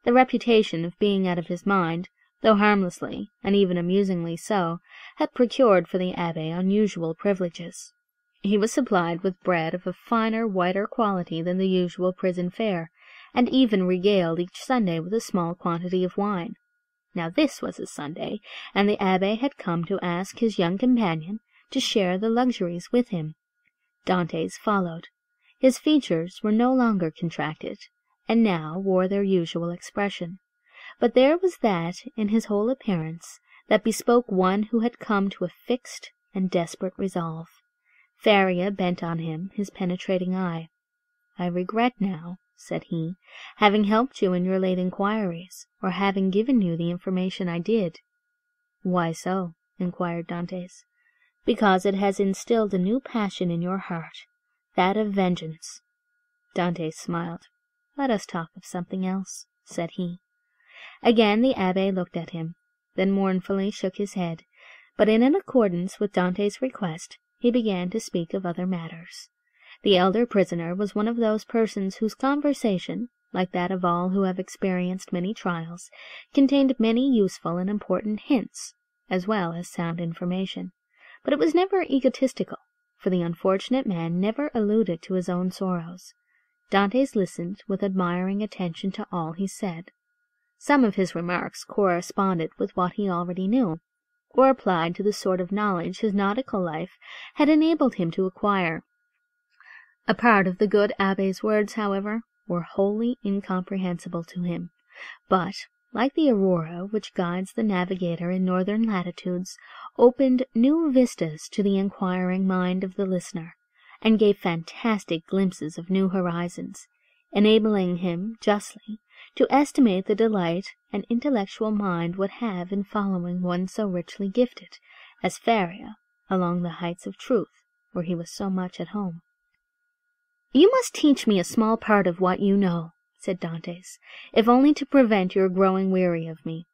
The reputation of being out of his mind, though harmlessly, and even amusingly so, had procured for the Abbé unusual privileges. He was supplied with bread of a finer, whiter quality than the usual prison fare, and even regaled each Sunday with a small quantity of wine. Now this was a Sunday, and the Abbé had come to ask his young companion to share the luxuries with him. Dantès followed. His features were no longer contracted, and now wore their usual expression, but there was that in his whole appearance that bespoke one who had come to a fixed and desperate resolve. Ferreri bent on him his penetrating eye. "I regret now," said he, "having helped you in your late inquiries, or having given you the information I did." "Why so?" inquired Dantès. "Because it has instilled a new passion in your heart, that of vengeance." Dantès smiled. "Let us talk of something else," said he. Again the Abbé looked at him, then mournfully shook his head, but in accordance with Dantès' request, he began to speak of other matters. The elder prisoner was one of those persons whose conversation, like that of all who have experienced many trials, contained many useful and important hints, as well as sound information. But it was never egotistical, for the unfortunate man never alluded to his own sorrows. Dantès listened with admiring attention to all he said. Some of his remarks corresponded with what he already knew, or applied to the sort of knowledge his nautical life had enabled him to acquire. A part of the good Abbé's words, however, were wholly incomprehensible to him, but, like the aurora which guides the navigator in northern latitudes, opened new vistas to the inquiring mind of the listener, and gave fantastic glimpses of new horizons, enabling him justly to estimate the delight an intellectual mind would have in following one so richly gifted as Ferreri along the heights of truth, where he was so much at home. "You must teach me a small part of what you know," said Dantes, "if only to prevent your growing weary of me.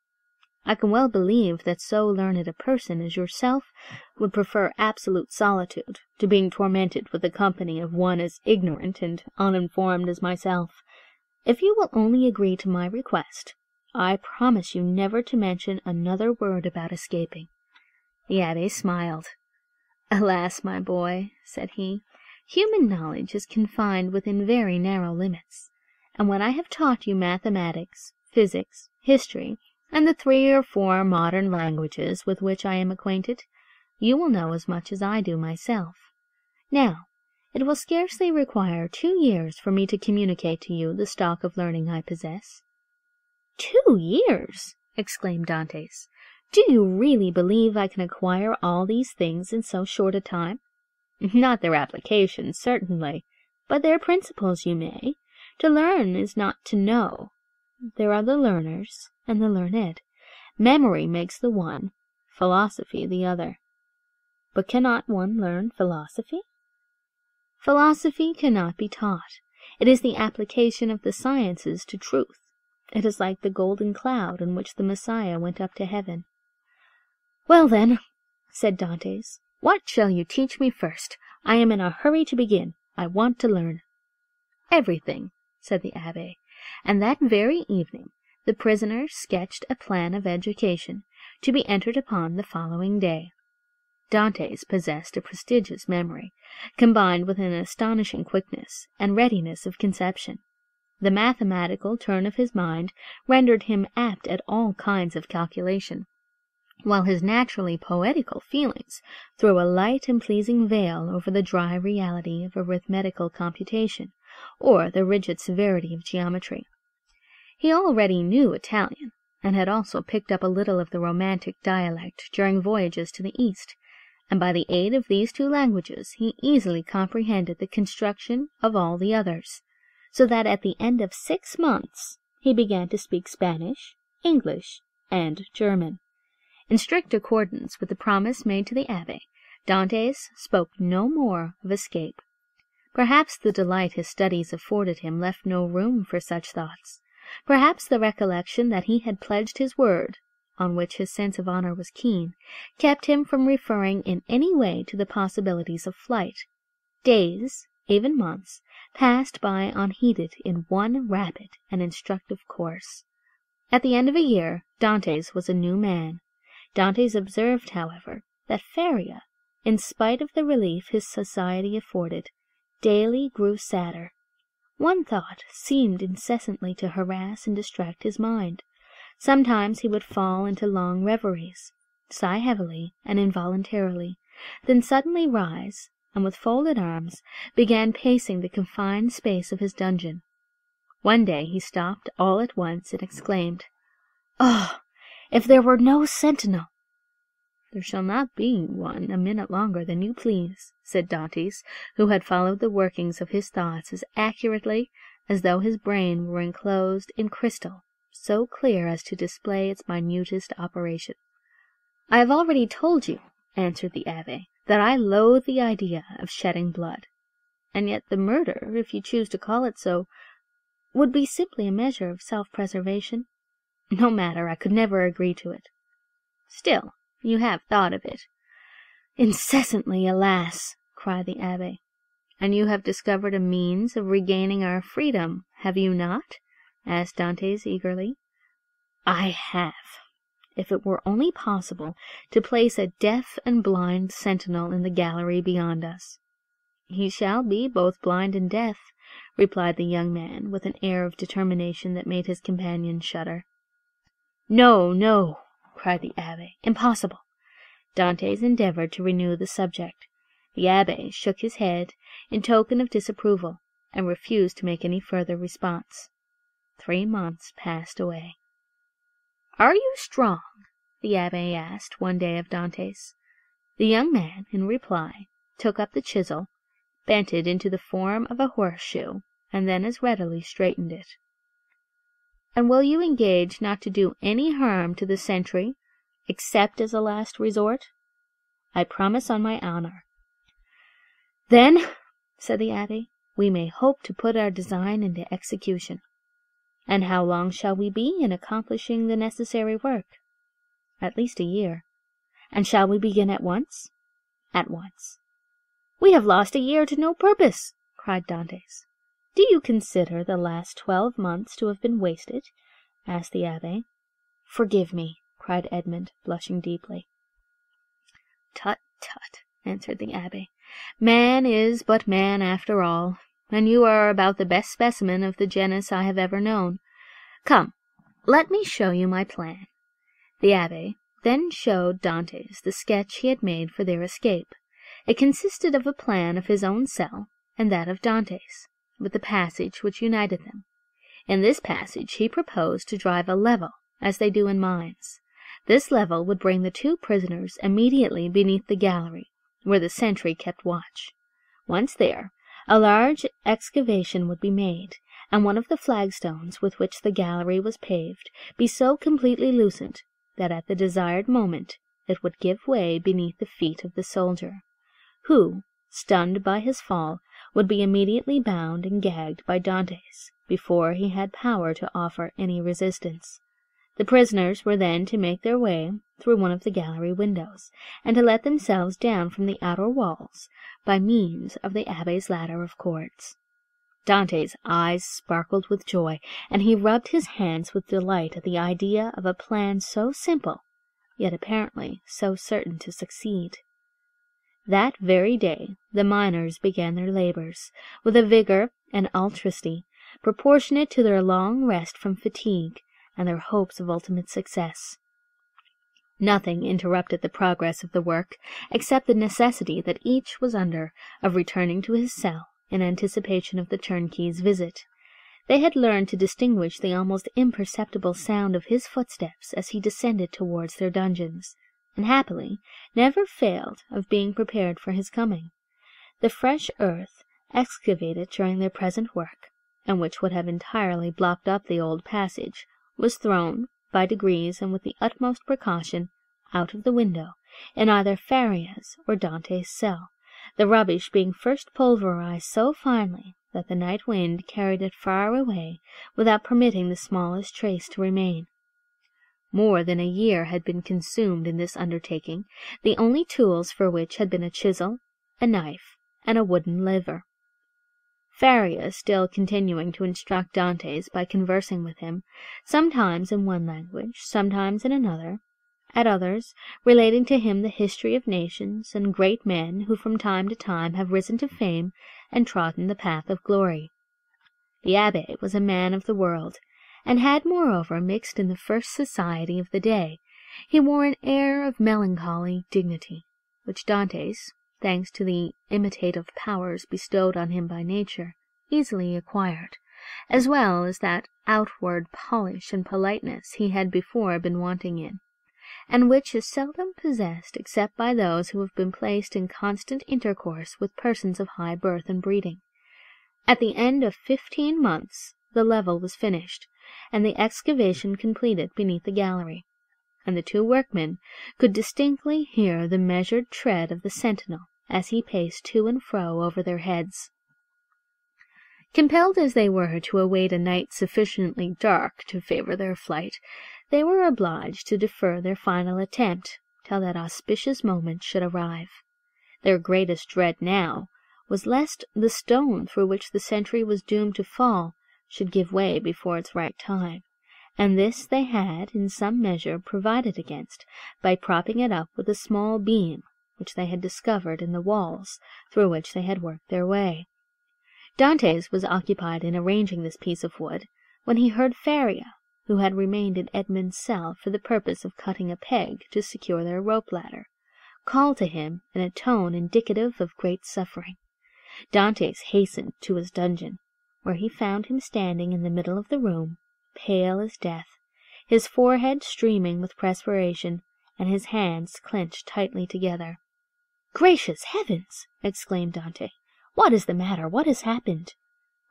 I can well believe that so learned a person as yourself would prefer absolute solitude to being tormented with the company of one as ignorant and uninformed as myself. If you will only agree to my request, I promise you never to mention another word about escaping." The Abbé smiled. "Alas, my boy," said he, "human knowledge is confined within very narrow limits, and when I have taught you mathematics, physics, history, and the 3 or 4 modern languages with which I am acquainted, you will know as much as I do myself. Now, it will scarcely require 2 years for me to communicate to you the stock of learning I possess." "2 years!" exclaimed Dantes. "Do you really believe I can acquire all these things in so short a time?" "Not their application, certainly, but their principles you may. To learn is not to know. There are the learners and the learned. Memory makes the one, philosophy the other." "But cannot one learn philosophy?" "Philosophy cannot be taught. It is the application of the sciences to truth. It is like the golden cloud in which the Messiah went up to heaven." "Well, then," said Dantes, "what shall you teach me first? I am in a hurry to begin. I want to learn." "Everything," said the Abbé, and that very evening the prisoner sketched a plan of education, to be entered upon the following day. Dantes possessed a prodigious memory, combined with an astonishing quickness and readiness of conception. The mathematical turn of his mind rendered him apt at all kinds of calculation, while his naturally poetical feelings threw a light and pleasing veil over the dry reality of arithmetical computation, or the rigid severity of geometry. He already knew Italian, and had also picked up a little of the romantic dialect during voyages to the East, and by the aid of these 2 languages he easily comprehended the construction of all the others, so that at the end of 6 months he began to speak Spanish, English, and German. In strict accordance with the promise made to the Abbé, Dantes spoke no more of escape. Perhaps the delight his studies afforded him left no room for such thoughts. Perhaps the recollection that he had pledged his word, on which his sense of honor was keen, kept him from referring in any way to the possibilities of flight. Days, even months, passed by unheeded in one rapid and instructive course. At the end of a year, Dantes was a new man. Dantes observed, however, that Feria, in spite of the relief his society afforded, daily grew sadder. One thought seemed incessantly to harass and distract his mind. Sometimes he would fall into long reveries, sigh heavily and involuntarily, then suddenly rise, and with folded arms began pacing the confined space of his dungeon. One day he stopped all at once and exclaimed, "Oh, if there were no sentinel!" "There shall not be one a minute longer than you please," said Dantes, who had followed the workings of his thoughts as accurately as though his brain were enclosed in crystal, so clear as to display its minutest operation. "I have already told you," answered the Abbé, "that I loathe the idea of shedding blood. And yet the murder, if you choose to call it so, would be simply a measure of self-preservation. No matter, I could never agree to it." "Still, you have thought of it." "Incessantly, alas!" cried the Abbé. "And you have discovered a means of regaining our freedom, have you not?" asked Dantes eagerly. "I have. If it were only possible to place a deaf and blind sentinel in the gallery beyond us." "He shall be both blind and deaf," replied the young man, with an air of determination that made his companion shudder. "No, no," cried the Abbé. "Impossible." Dantes endeavored to renew the subject. The Abbé shook his head in token of disapproval, and refused to make any further response. 3 months passed away. "Are you strong?" the Abbé asked one day of Dantes. The young man, in reply, took up the chisel, bent it into the form of a horseshoe, and then as readily straightened it. "And will you engage not to do any harm to the sentry, except as a last resort?" I promise on my honour." "Then," said the Abbé, "we may hope to put our design into execution." "And how long shall we be in accomplishing the necessary work?" "At least a year." "And shall we begin at once?" "At once." "We have lost a year to no purpose," cried Dantès. "Do you consider the last 12 months to have been wasted?" asked the Abbé. "Forgive me," cried Edmund, blushing deeply. "Tut, tut," answered the Abbé. "Man is but man after all, and you are about the best specimen of the genus I have ever known. Come, let me show you my plan." The Abbé then showed Dantès the sketch he had made for their escape. It consisted of a plan of his own cell and that of Dantès, with the passage which united them. In this passage he proposed to drive a level, as they do in mines. This level would bring the 2 prisoners immediately beneath the gallery, where the sentry kept watch. Once there, a large excavation would be made, and one of the flagstones with which the gallery was paved be so completely loosened that at the desired moment it would give way beneath the feet of the soldier, who, stunned by his fall, would be immediately bound and gagged by Dantès before he had power to offer any resistance. The prisoners were then to make their way through one of the gallery windows, and to let themselves down from the outer walls by means of the Abbé's ladder of cords. Dantès' eyes sparkled with joy, and he rubbed his hands with delight at the idea of a plan so simple, yet apparently so certain to succeed. That very day the miners began their labours, with a vigour and alacrity proportionate to their long rest from fatigue and their hopes of ultimate success. Nothing interrupted the progress of the work, except the necessity that each was under of returning to his cell in anticipation of the turnkey's visit. They had learned to distinguish the almost imperceptible sound of his footsteps as he descended towards their dungeons, and happily never failed of being prepared for his coming. The fresh earth excavated during their present work, and which would have entirely blocked up the old passage, was thrown, by degrees and with the utmost precaution, out of the window, in either Faria's or Dantès' cell, the rubbish being first pulverized so finely that the night wind carried it far away without permitting the smallest trace to remain. More than a year had been consumed in this undertaking, the only tools for which had been a chisel, a knife, and a wooden lever. Faria still continuing to instruct Dantès by conversing with him, sometimes in one language, sometimes in another, at others relating to him the history of nations and great men who from time to time have risen to fame and trodden the path of glory. The Abbé was a man of the world, and had moreover mixed in the first society of the day. He wore an air of melancholy dignity, which Dantès, thanks to the imitative powers bestowed on him by nature, easily acquired, as well as that outward polish and politeness he had before been wanting in, and which is seldom possessed except by those who have been placed in constant intercourse with persons of high birth and breeding. At the end of 15 months the level was finished, and the excavation completed beneath the gallery, and the 2 workmen could distinctly hear the measured tread of the sentinel as he paced to and fro over their heads. Compelled as they were to await a night sufficiently dark to favour their flight, they were obliged to defer their final attempt till that auspicious moment should arrive. Their greatest dread now was lest the stone through which the sentry was doomed to fall should give way before its right time, and this they had in some measure provided against by propping it up with a small beam which they had discovered in the walls through which they had worked their way. Dantès was occupied in arranging this piece of wood, when he heard Faria, who had remained in Edmund's cell for the purpose of cutting a peg to secure their rope-ladder, call to him in a tone indicative of great suffering. Dantès hastened to his dungeon, where he found him standing in the middle of the room, pale as death, his forehead streaming with perspiration, and his hands clenched tightly together. "Gracious heavens!" exclaimed Dantès. "What is the matter? What has happened?"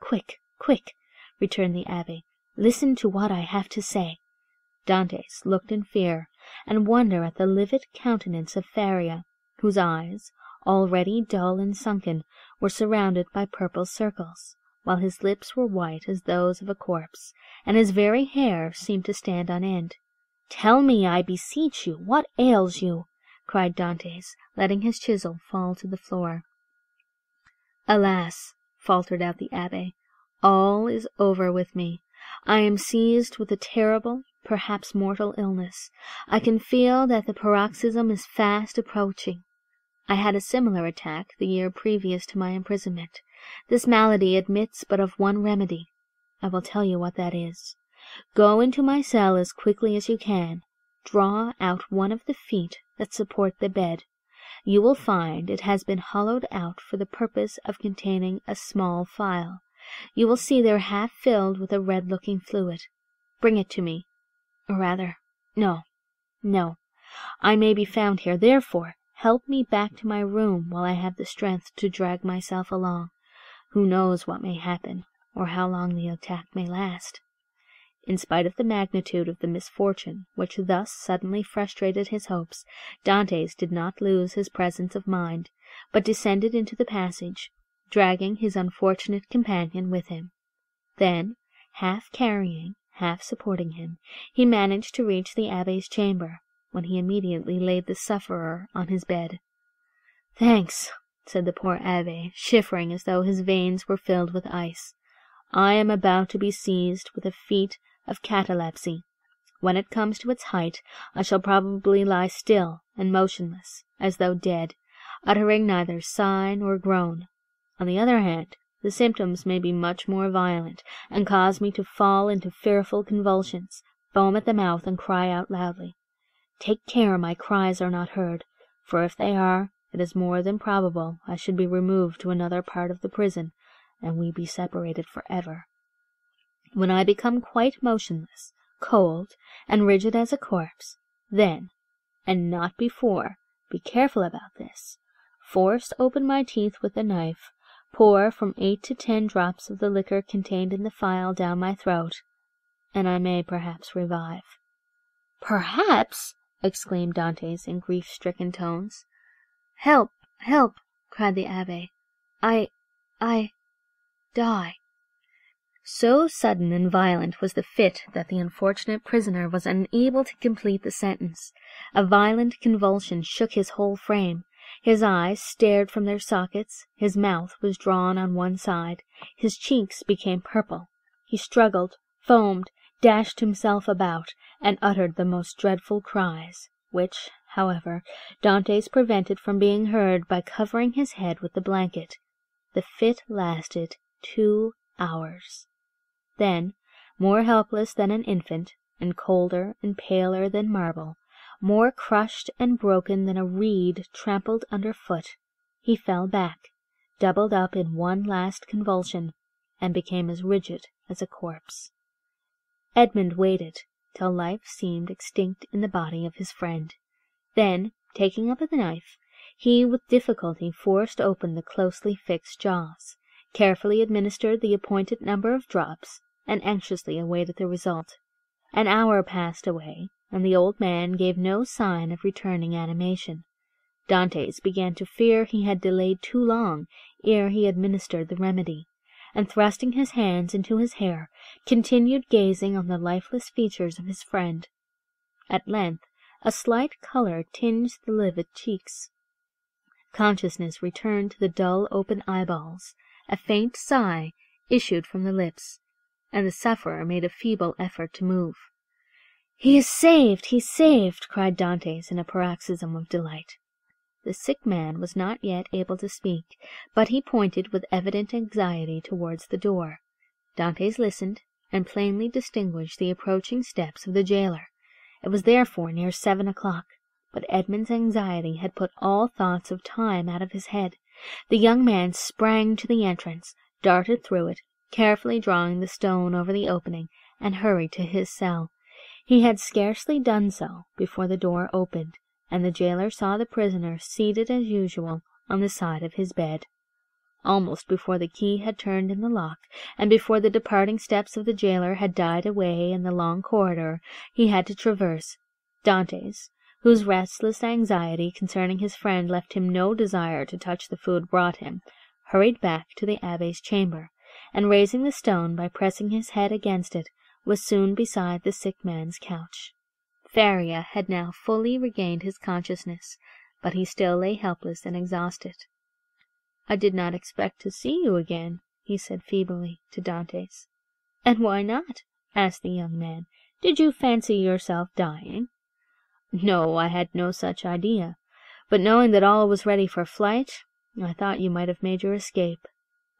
"Quick, quick!" returned the Abbé. "Listen to what I have to say." Dantès looked in fear and wonder at the livid countenance of Faria, whose eyes, already dull and sunken, were surrounded by purple circles, while his lips were white as those of a corpse, and his very hair seemed to stand on end. "Tell me, I beseech you, what ails you?" cried Dantes, letting his chisel fall to the floor. "Alas," faltered out the Abbé, "all is over with me. I am seized with a terrible, perhaps mortal illness. I can feel that the paroxysm is fast approaching. I had a similar attack the year previous to my imprisonment. This malady admits but of one remedy. I will tell you what that is. Go into my cell as quickly as you can. Draw out one of the feet that support the bed. You will find it has been hollowed out for the purpose of containing a small phial. You will see they're half filled with a red-looking fluid. Bring it to me. Or rather, no. I may be found here. Therefore, help me back to my room while I have the strength to drag myself along. Who knows what may happen, or how long the attack may last?" In spite of the magnitude of the misfortune which thus suddenly frustrated his hopes, Dantes did not lose his presence of mind, but descended into the passage, dragging his unfortunate companion with him. Then, half carrying, half supporting him, he managed to reach the Abbé's chamber, when he immediately laid the sufferer on his bed. "Thanks," said the poor Abbé, shivering as though his veins were filled with ice. "I am about to be seized with a fit of catalepsy. When it comes to its height, I shall probably lie still and motionless, as though dead, uttering neither sigh nor groan. On the other hand, the symptoms may be much more violent, and cause me to fall into fearful convulsions, foam at the mouth, and cry out loudly. Take care my cries are not heard, for if they are, it is more than probable I should be removed to another part of the prison, and we be separated for ever. When I become quite motionless, cold, and rigid as a corpse, then, and not before, be careful about this, force open my teeth with a knife, pour from 8 to 10 drops of the liquor contained in the phial down my throat, and I may perhaps revive." "Perhaps!" exclaimed Dantes in grief-stricken tones. "Help! Help!" cried the Abbé. I die." So sudden and violent was the fit that the unfortunate prisoner was unable to complete the sentence. A violent convulsion shook his whole frame. His eyes stared from their sockets, his mouth was drawn on one side, his cheeks became purple. He struggled, foamed, dashed himself about, and uttered the most dreadful cries, which, however, Dantes prevented from being heard by covering his head with the blanket. The fit lasted 2 hours. Then, more helpless than an infant, and colder and paler than marble, more crushed and broken than a reed trampled under foot, he fell back, doubled up in one last convulsion, and became as rigid as a corpse. Edmund waited till life seemed extinct in the body of his friend. Then, taking up the knife, he with difficulty forced open the closely fixed jaws, carefully administered the appointed number of drops, and anxiously awaited the result. An hour passed away, and the old man gave no sign of returning animation. Dantes began to fear he had delayed too long ere he administered the remedy, and thrusting his hands into his hair, continued gazing on the lifeless features of his friend. At length a slight colour tinged the livid cheeks. Consciousness returned to the dull open eyeballs, a faint sigh issued from the lips, and the sufferer made a feeble effort to move. "He is saved! He is saved!" cried Dantes in a paroxysm of delight. The sick man was not yet able to speak, but he pointed with evident anxiety towards the door. Dantes listened, and plainly distinguished the approaching steps of the jailer. It was therefore near 7 o'clock, but Edmund's anxiety had put all thoughts of time out of his head. The young man sprang to the entrance, darted through it, carefully drawing the stone over the opening, and hurried to his cell. He had scarcely done so before the door opened, and the jailer saw the prisoner seated as usual on the side of his bed. Almost before the key had turned in the lock, and before the departing steps of the jailer had died away in the long corridor he had to traverse, Dantes, whose restless anxiety concerning his friend left him no desire to touch the food brought him, hurried back to the Abbé's chamber, and raising the stone by pressing his head against it, was soon beside the sick man's couch. Ferreri had now fully regained his consciousness, but he still lay helpless and exhausted. "I did not expect to see you again," he said feebly to Dantes. "And why not?" asked the young man. "Did you fancy yourself dying?" "No, I had no such idea, but knowing that all was ready for flight, I thought you might have made your escape."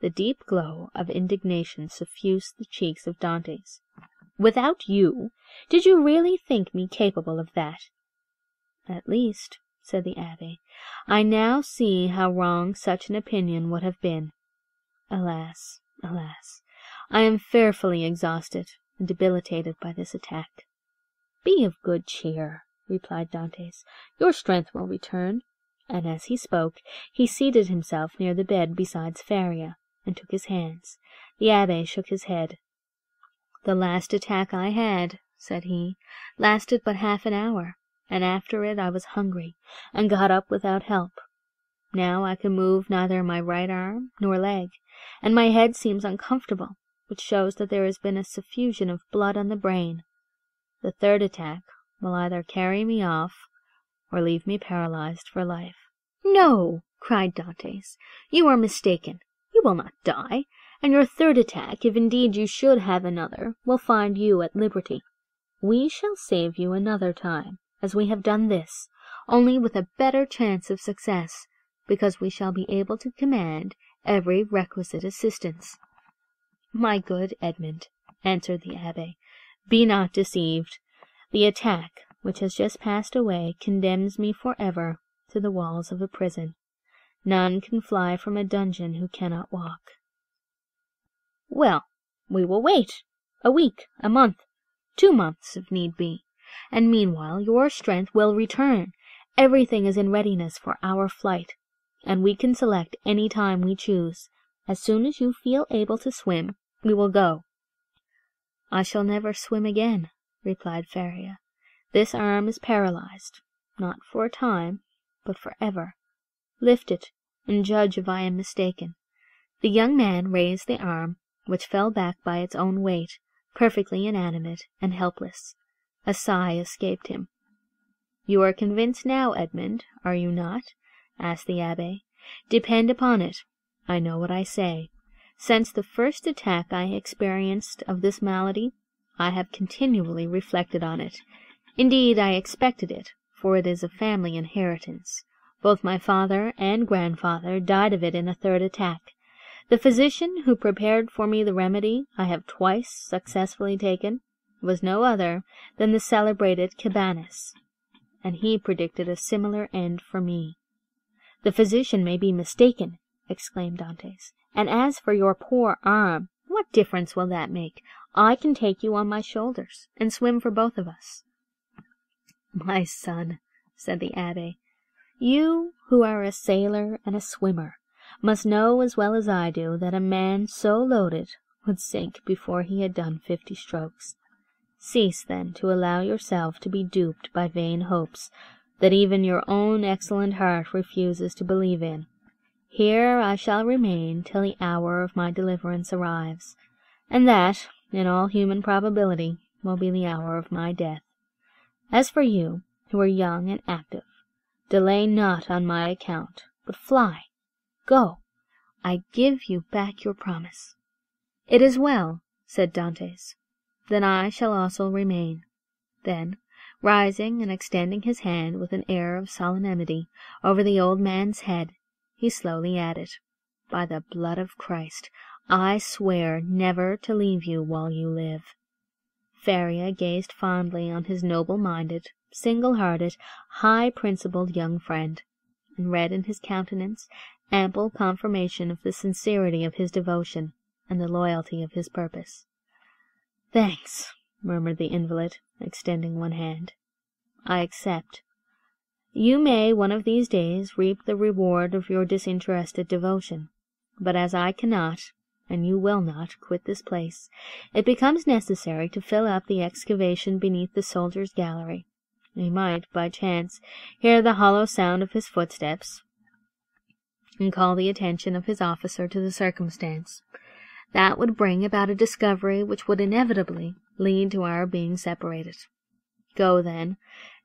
The deep glow of indignation suffused the cheeks of Dantes. "Without you? Did you really think me capable of that?" "At least," said the Abbé, "I now see how wrong such an opinion would have been. Alas, alas, I am fearfully exhausted and debilitated by this attack." "Be of good cheer," replied Dantes. "Your strength will return." And as he spoke, he seated himself near the bed beside Ferreri, and took his hands. The Abbé shook his head. "The last attack I had," said he, "lasted but half an hour, and after it I was hungry, and got up without help. Now I can move neither my right arm nor leg, and my head seems uncomfortable, which shows that there has been a suffusion of blood on the brain. The third attack will either carry me off, or leave me paralyzed for life." "No," cried Dantes, "you are mistaken. You will not die, and your third attack, if indeed you should have another, will find you at liberty. We shall save you another time, as we have done this, only with a better chance of success, because we shall be able to command every requisite assistance." "My good Edmund," answered the Abbé, "be not deceived. The attack which has just passed away condemns me for ever to the walls of a prison. None can fly from a dungeon who cannot walk." "Well, we will wait. A week, a month, 2 months, if need be, and meanwhile your strength will return. Everything is in readiness for our flight, and we can select any time we choose. As soon as you feel able to swim, we will go." "I shall never swim again," replied Ferreri. "This arm is paralyzed, not for a time, but for ever. Lift it, and judge if I am mistaken." The young man raised the arm, which fell back by its own weight, perfectly inanimate and helpless. A sigh escaped him. "You are convinced now, Edmund, are you not?" asked the Abbé. "Depend upon it, I know what I say. Since the first attack I experienced of this malady, I have continually reflected on it. Indeed, I expected it, for it is a family inheritance. Both my father and grandfather died of it in a third attack. The physician who prepared for me the remedy I have twice successfully taken was no other than the celebrated Cabanis, and he predicted a similar end for me." "The physician may be mistaken," exclaimed Dantes. "And as for your poor arm, what difference will that make? I can take you on my shoulders, and swim for both of us." "My son," said the Abbé, "you, who are a sailor and a swimmer, must know as well as I do that a man so loaded would sink before he had done 50 strokes. Cease, then, to allow yourself to be duped by vain hopes that even your own excellent heart refuses to believe in. Here I shall remain till the hour of my deliverance arrives, and that, in all human probability, will be the hour of my death. As for you, who are young and active, delay not on my account, but fly. Go. I give you back your promise." "It is well," said Dantes. "Then I shall also remain." Then, rising and extending his hand with an air of solemnity over the old man's head, he slowly added, "By the blood of Christ, I swear never to leave you while you live." Ferreri gazed fondly on his noble-minded, single-hearted, high-principled young friend, and read in his countenance ample confirmation of the sincerity of his devotion and the loyalty of his purpose. "Thanks," murmured the invalid, extending one hand. "I accept. You may one of these days reap the reward of your disinterested devotion, but as I cannot, and you will not, quit this place, it becomes necessary to fill up the excavation beneath the soldiers' gallery. He might, by chance, hear the hollow sound of his footsteps, and call the attention of his officer to the circumstance. That would bring about a discovery which would inevitably lead to our being separated. Go, then,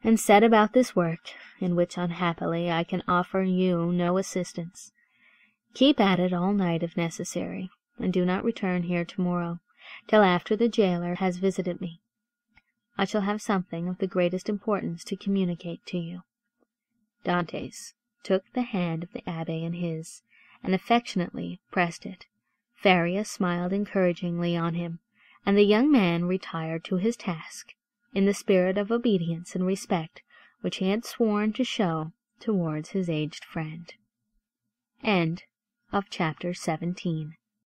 and set about this work, in which unhappily I can offer you no assistance. Keep at it all night if necessary, and do not return here tomorrow, till after the jailer has visited me. I shall have something of the greatest importance to communicate to you." Dantes took the hand of the Abbé in his, and affectionately pressed it. Faria smiled encouragingly on him, and the young man retired to his task, in the spirit of obedience and respect which he had sworn to show towards his aged friend. End of chapter 17.